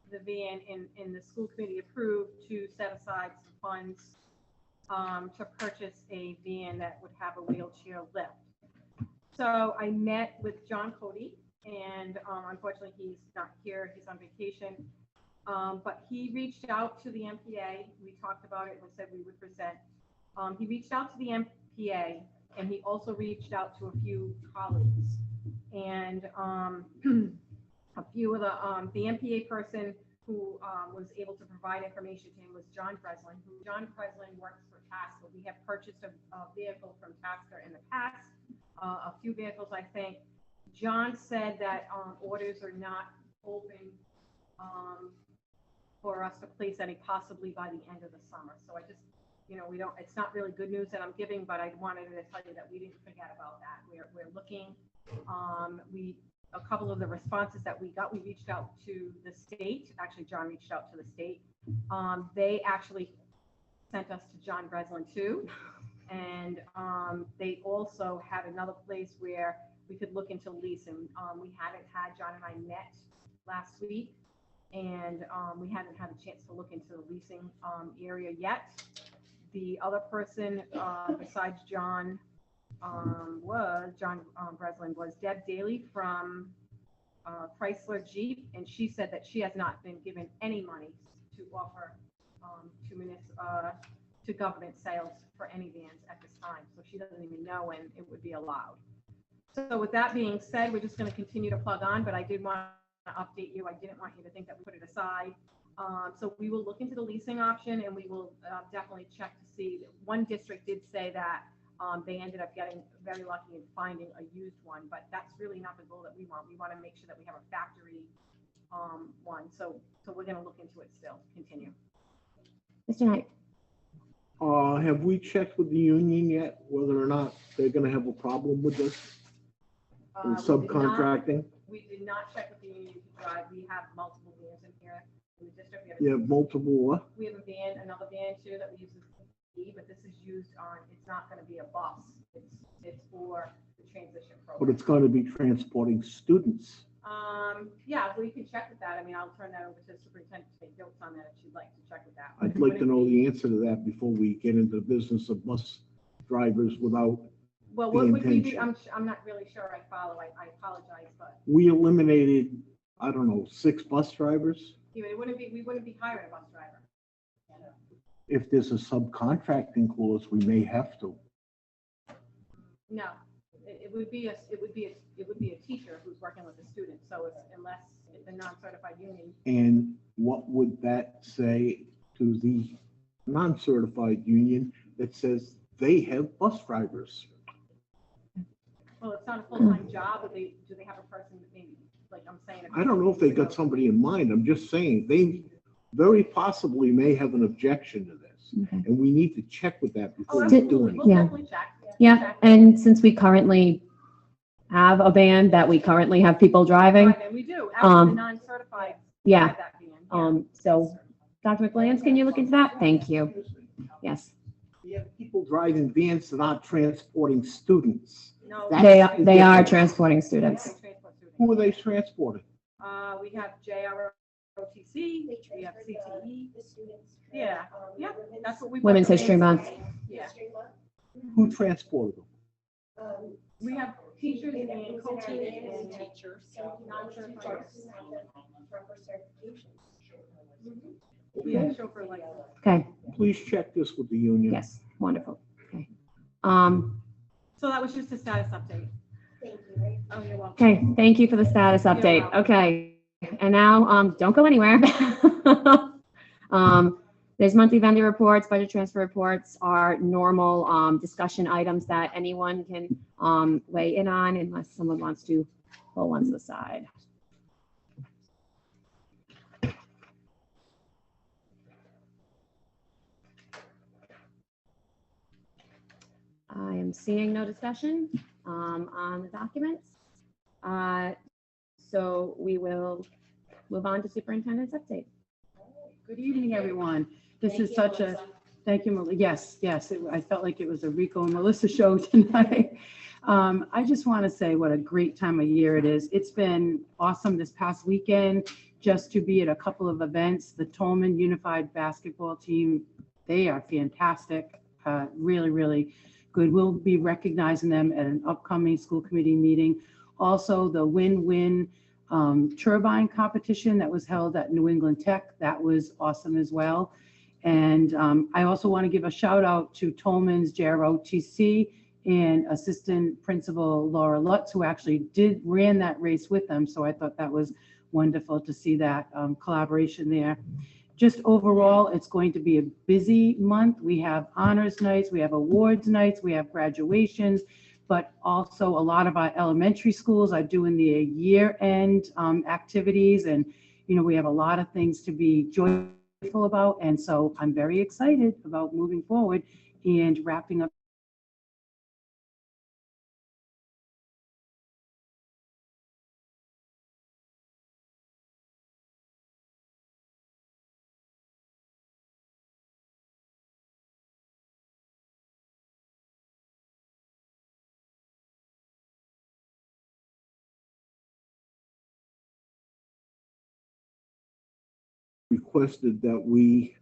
the van in the school committee approved to set aside some funds to purchase a van that would have a wheelchair lift. So I met with John Cody, and unfortunately he's not here, he's on vacation. But he reached out to the MPA. We talked about it and said we would present. He reached out to the MPA, and he also reached out to a few colleagues. And a few of the MPA person who was able to provide information to him was John Breslin, who John Breslin works for Tasker. We have purchased a vehicle from Tasker in the past, a few vehicles, I think. John said that orders are not open for us to place any possibly by the end of the summer. So I just, we don't, it's not really good news that I'm giving, but I wanted to tell you that we didn't forget about that. We're looking, a couple of the responses that we got, we reached out to the state. Actually, John reached out to the state. They actually sent us to John Breslin too. And they also had another place where we could look into leasing. We haven't had, John and I met last week, and we haven't had a chance to look into the leasing area yet. The other person besides John Breslin was Deb Daly from Chrysler Jeep, and she said that she has not been given any money to offer to government sales for any vans at this time. So she doesn't even know when it would be allowed. So with that being said, we're just going to continue to plug on, but I did want to update you. I didn't want you to think that we put it aside. So we will look into the leasing option, and we will definitely check to see. One district did say that they ended up getting very lucky in finding a used one, but that's really not the goal that we want. We want to make sure that we have a factory one. So we're going to look into it still. Continue. Mr. Knight. Have we checked with the union yet, whether or not they're gonna have a problem with this? We With did not- subcontracting? We did not check with the union to drive. We have multiple vans in here in the district. We have You have multiple what? We have a van, another van too, that we use as a fee, but this is used on, it's not gonna be a bus. It's for the transition But program. it's gonna be transporting students. Yeah, we can check with that. I mean, I'll turn that over to the superintendent to take notes on that if she'd like to check with that. I'd like to know the answer to that before we get into the business of bus drivers without Well, the what would be, intention. I'm not really sure I follow. I apologize, but, We eliminated, I don't know, 6 bus drivers. you know, we wouldn't be hiring a bus driver. If there's a subcontracting clause, we may have to. No, it would be a teacher who's working with the student, so unless it's a non-certified union. And what would that say to the non-certified union that says they have bus drivers? Well, it's not a full-time job, but do they have a person that maybe, like I'm saying? I don't know if they got somebody in mind. I'm just saying, they very possibly may have an objection to this. Okay. And we need to check with that Oh, before we absolutely. do We'll anything. Yeah. definitely check. Yeah, and since we currently have a van that we currently have people driving, Right, and we do, actually, the um, non-certified. yeah. have that van, yeah. So Dr. McWilliams, can you look into that? Thank you. Yes, We have people driving vans that aren't transporting students. No. they That's the they are difference. transporting students. Transport students. Who are they transporting? We have JROTC, we have CTE. Yeah, yeah, that's what we. Women's History Month. Yeah, Who transported them? we have teachers and coaches and teachers. Non-certified. Yeah, chauffeur license. Okay, Please check this with the union. yes, wonderful. Okay. So that was just a status update. Thank you. Oh, you're welcome. Okay, thank you for the status update. welcome. Okay, and now, don't go anywhere. There's monthly vendor reports, budget transfer reports are normal, discussion items that anyone can, weigh in on unless someone wants to pull one to the side. I am seeing no discussion, on the documents. So we will move on to superintendent's update. Good evening, everyone. This is such a, thank you, Melissa. Yes, I felt like it was a Rico and Melissa show tonight. I just want to say what a great time of year it is. It's been awesome this past weekend just to be at a couple of events. The Tolman Unified Basketball Team, they are fantastic, really, really good. We'll be recognizing them at an upcoming school committee meeting. Also, the Win-Win turbine competition that was held at New England Tech, that was awesome as well. And I also want to give a shout out to Tolman's JROTC and Assistant Principal Laura Lutz, who actually ran that race with them. So I thought that was wonderful to see that collaboration there. Just overall, it's going to be a busy month. We have honors nights, we have awards nights, we have graduations, but also a lot of our elementary schools are doing the year-end activities. And, you know, we have a lot of things to be joyful about. And so I'm very excited about moving forward and wrapping up. Requested that we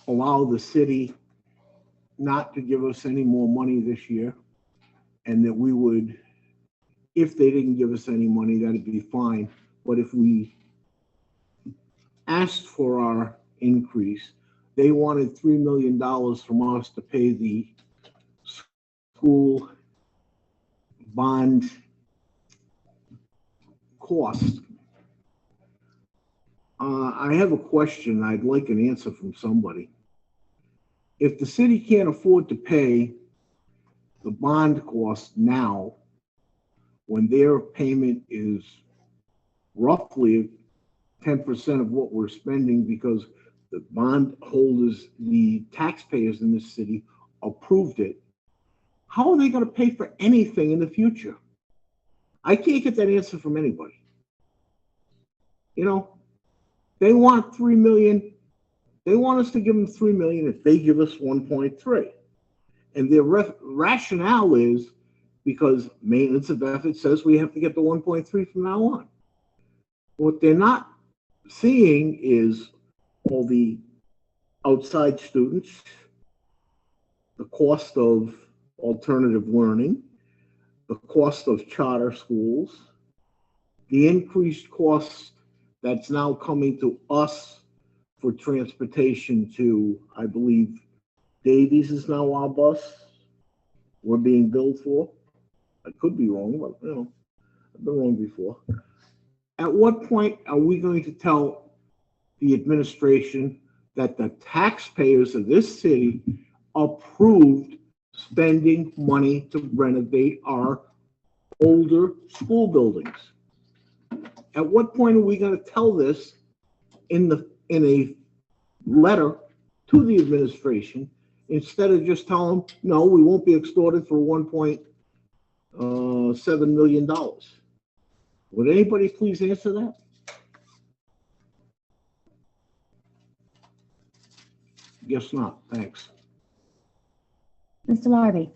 allow the city not to give us any more money this year, and that we would, if they didn't give us any money, that'd be fine. But if we asked for our increase, they wanted $3 million from us to pay the school bond cost. I have a question. I'd like an answer from somebody. If the city can't afford to pay the bond cost now, when their payment is roughly 10% of what we're spending because the bond holders, the taxpayers in this city approved it, how are they gonna pay for anything in the future? I can't get that answer from anybody. You know, they want 3 million. They want us to give them 3 million if they give us 1.3. And their rationale is because maintenance of effort says we have to get the 1.3 from now on. What they're not seeing is all the outside students, the cost of alternative learning, the cost of charter schools, the increased costs that's now coming to us for transportation to, I believe, Davies is now our bus we're being billed for. I could be wrong, but you know, I've been wrong before. At what point are we going to tell the administration that the taxpayers of this city approved spending money to renovate our older school buildings? At what point are we going to tell this in a letter to the administration instead of just telling them, no, we won't be extorted for $1.7 million? Would anybody please answer that? Guess not. Thanks. Mr. Larby.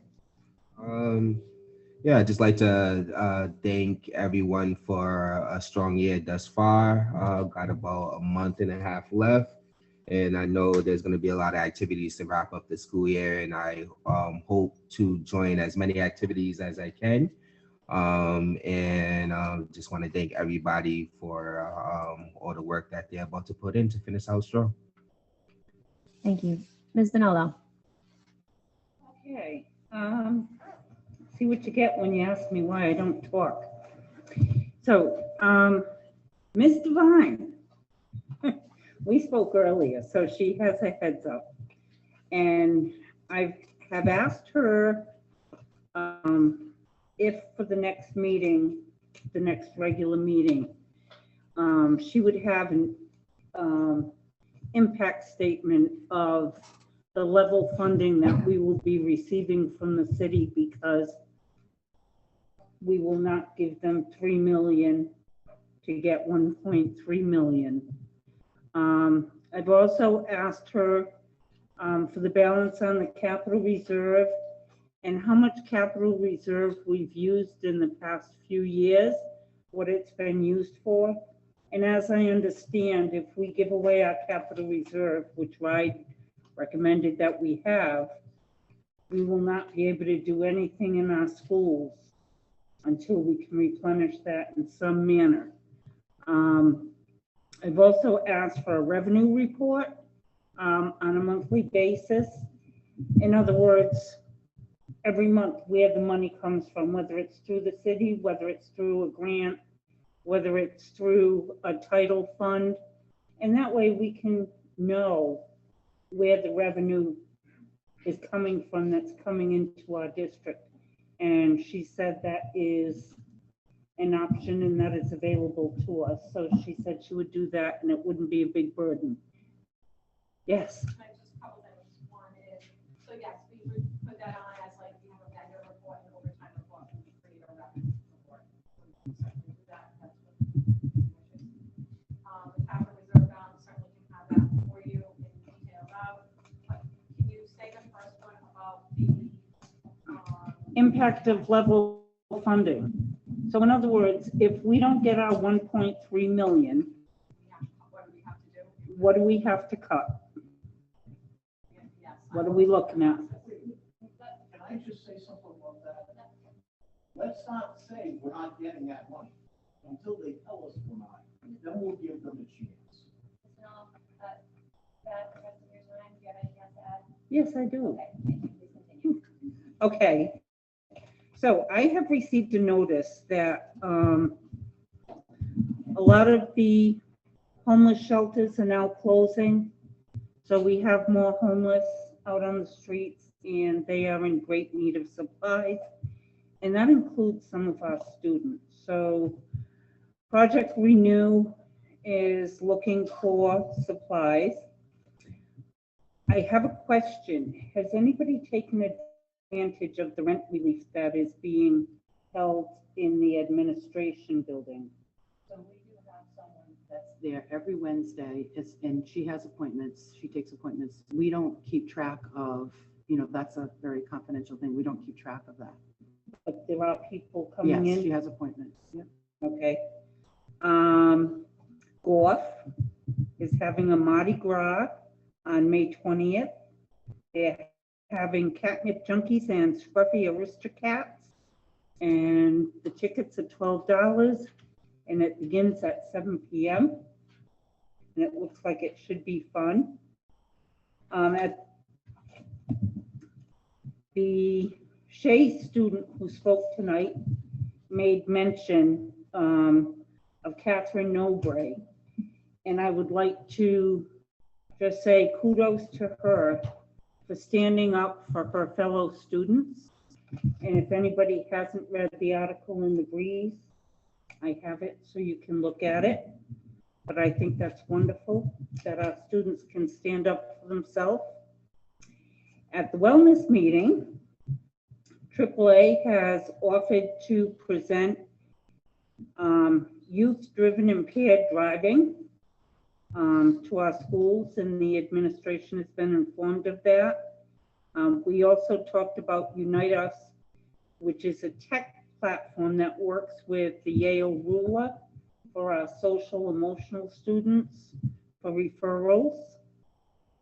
Yeah, I'd just like to thank everyone for a strong year thus far. Got about a month and a half left, and I know there's going to be a lot of activities to wrap up the school year, and I hope to join as many activities as I can. Just want to thank everybody for all the work that they're about to put in to finish out strong. Thank you. Ms. Donaldo. Okay. See what you get when you ask me why I don't talk. So, Ms. Devine, we spoke earlier, so she has a heads up. And I have asked her if for the next meeting, the next regular meeting, she would have an impact statement of the level funding that we will be receiving from the city, because we will not give them 3 million to get 1.3 million. I've also asked her for the balance on the capital reserve and how much capital reserve we've used in the past few years, what it's been used for. And as I understand, if we give away our capital reserve, which I recommended that we have, we will not be able to do anything in our schools until we can replenish that in some manner. I've also asked for a revenue report on a monthly basis. In other words, every month where the money comes from, whether it's through the city, whether it's through a grant, whether it's through a title fund. And that way we can know where the revenue is coming from that's coming into our district. And she said that is an option and that is available to us. So she said she would do that and it wouldn't be a big burden. Yes. So yes, we would put that on as like, you have a vendor report and overtime report, and create a revenue report. So certainly do that. That's what the capital reserve balance certainly can have that for you in detail out. But can you say the first one about the Impact of level funding. So in other words, if we don't get our 1.3 million, what do we have to cut? What are we looking at? Can I just say something about that? Let's not say we're not getting that money until they tell us we're not, and then we'll give them a chance. Yes, I do. Okay. So I have received a notice that a lot of the homeless shelters are now closing. So we have more homeless out on the streets and they are in great need of supplies. And that includes some of our students. So Project Renew is looking for supplies. I have a question. Has anybody taken advantage of the rent relief that is being held in the administration building? So we do have someone that's there every Wednesday, and she has appointments, she takes appointments. We don't keep track of, that's a very confidential thing. We don't keep track of that. But there are people coming in? Yes, she has appointments, yep. Okay. Goff is having a Mardi Gras on May 20th. They're having Catnip Junkies and Scruffy Aristocats, and the tickets are $12, and it begins at 7 p.m. And it looks like it should be fun. At the Shea student who spoke tonight made mention of Catherine Nobray, and I would like to just say kudos to her for standing up for her fellow students. And if anybody hasn't read the article in the Breeze, I have it so you can look at it. But I think that's wonderful that our students can stand up for themselves. At the wellness meeting, AAA has offered to present youth-driven impaired driving to our schools, and the administration has been informed of that. We also talked about Unite Us, which is a tech platform that works with the Yale Ruler for our social emotional students for referrals.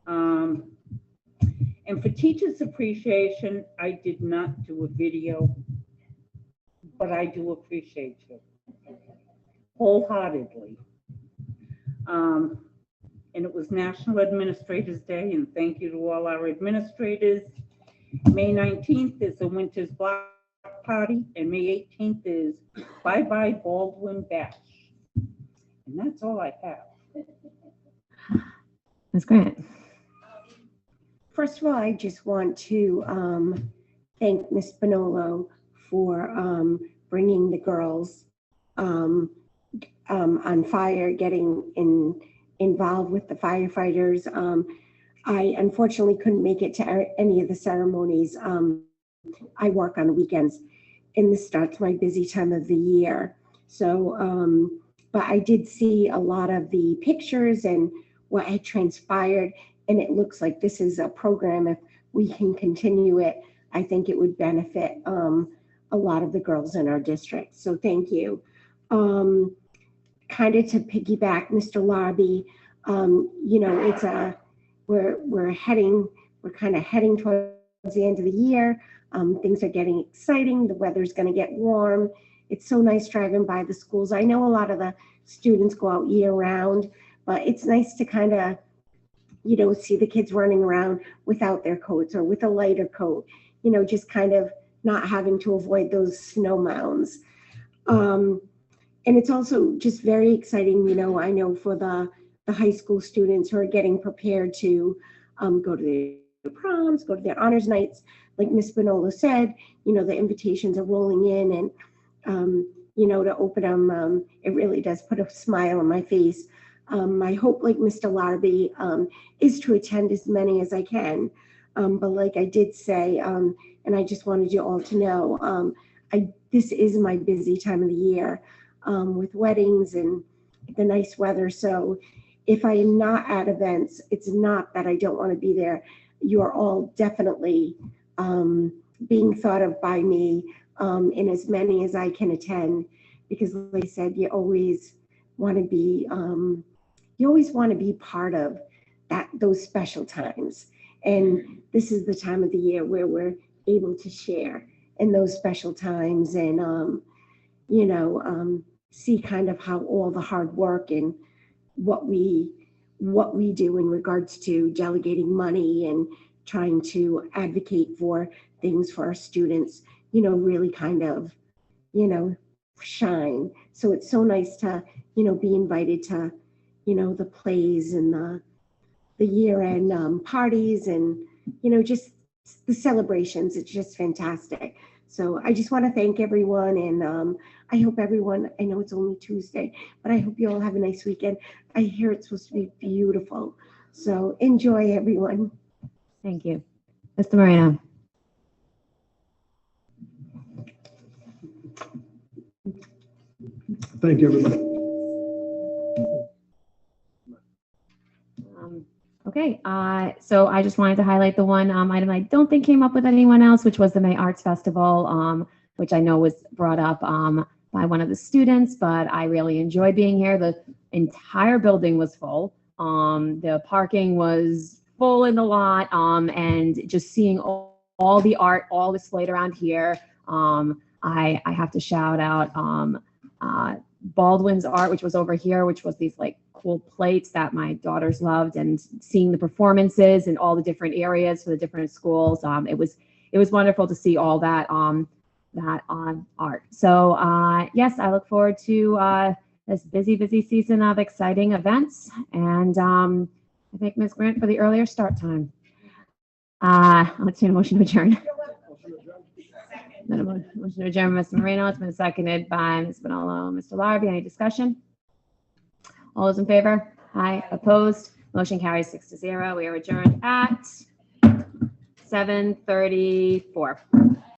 And for Teachers Appreciation, I did not do a video, but I do appreciate you wholeheartedly. And it was National Administrators Day, and thank you to all our administrators. May 19th is the Winter's Block Party, and May 18th is Bye Bye Baldwin Bash. And that's all I have. Ms. Grant. First of all, I just want to thank Ms. Bonolo for bringing the girls on fire, getting involved with the firefighters. I unfortunately couldn't make it to any of the ceremonies. I work on weekends, and this starts my busy time of the year. So, but I did see a lot of the pictures and what had transpired, and it looks like this is a program. If we can continue it, I think it would benefit a lot of the girls in our district. So thank you. Kind of to piggyback Mr. Larby, it's we're kind of heading towards the end of the year. Things are getting exciting. The weather's going to get warm. It's so nice driving by the schools. I know a lot of the students go out year round, but it's nice to kind of, see the kids running around without their coats or with a lighter coat, just kind of not having to avoid those snow mounds. And it's also just very exciting, I know for the high school students who are getting prepared to go to their proms, go to their honors nights. Like Ms. Bonolo said, the invitations are rolling in, and, to open them, it really does put a smile on my face. My hope, like Mr. Larby, is to attend as many as I can. But like I did say, and I just wanted you all to know, this is my busy time of the year with weddings and the nice weather. So if I am not at events, it's not that I don't want to be there. You are all definitely being thought of by me in as many as I can attend, because like I said, you always want to be part of those special times. And this is the time of the year where we're able to share in those special times and, see kind of how all the hard work and what we do in regards to delegating money and trying to advocate for things for our students, really kind of, shine. So it's so nice to, be invited to, the plays and the year-end parties and, just the celebrations. It's just fantastic. So I just want to thank everyone, and I hope everyone, I know it's only Tuesday, but I hope you all have a nice weekend. I hear it's supposed to be beautiful. So enjoy, everyone. Thank you. Mr. Moreno? Thank you, everybody. Okay, so I just wanted to highlight the one item I don't think came up with anyone else, which was the May Arts Festival, which I know was brought up by one of the students, but I really enjoyed being here. The entire building was full. The parking was full in the lot, and just seeing all the art, all displayed around here. I have to shout out Baldwin's art, which was over here, which was these like cool plates that my daughters loved, and seeing the performances in all the different areas for the different schools. It was wonderful to see all that art. So yes, I look forward to this busy season of exciting events, and I thank Ms. Grant for the earlier start time. Let's do a motion to adjourn. Motion to adjourn, Mr. Moreno. It's been seconded by Ms. Bonello and Mr. Larrabee. Any discussion? All those in favor? Aye. Opposed? Motion carries 6-0. We are adjourned at 7:34.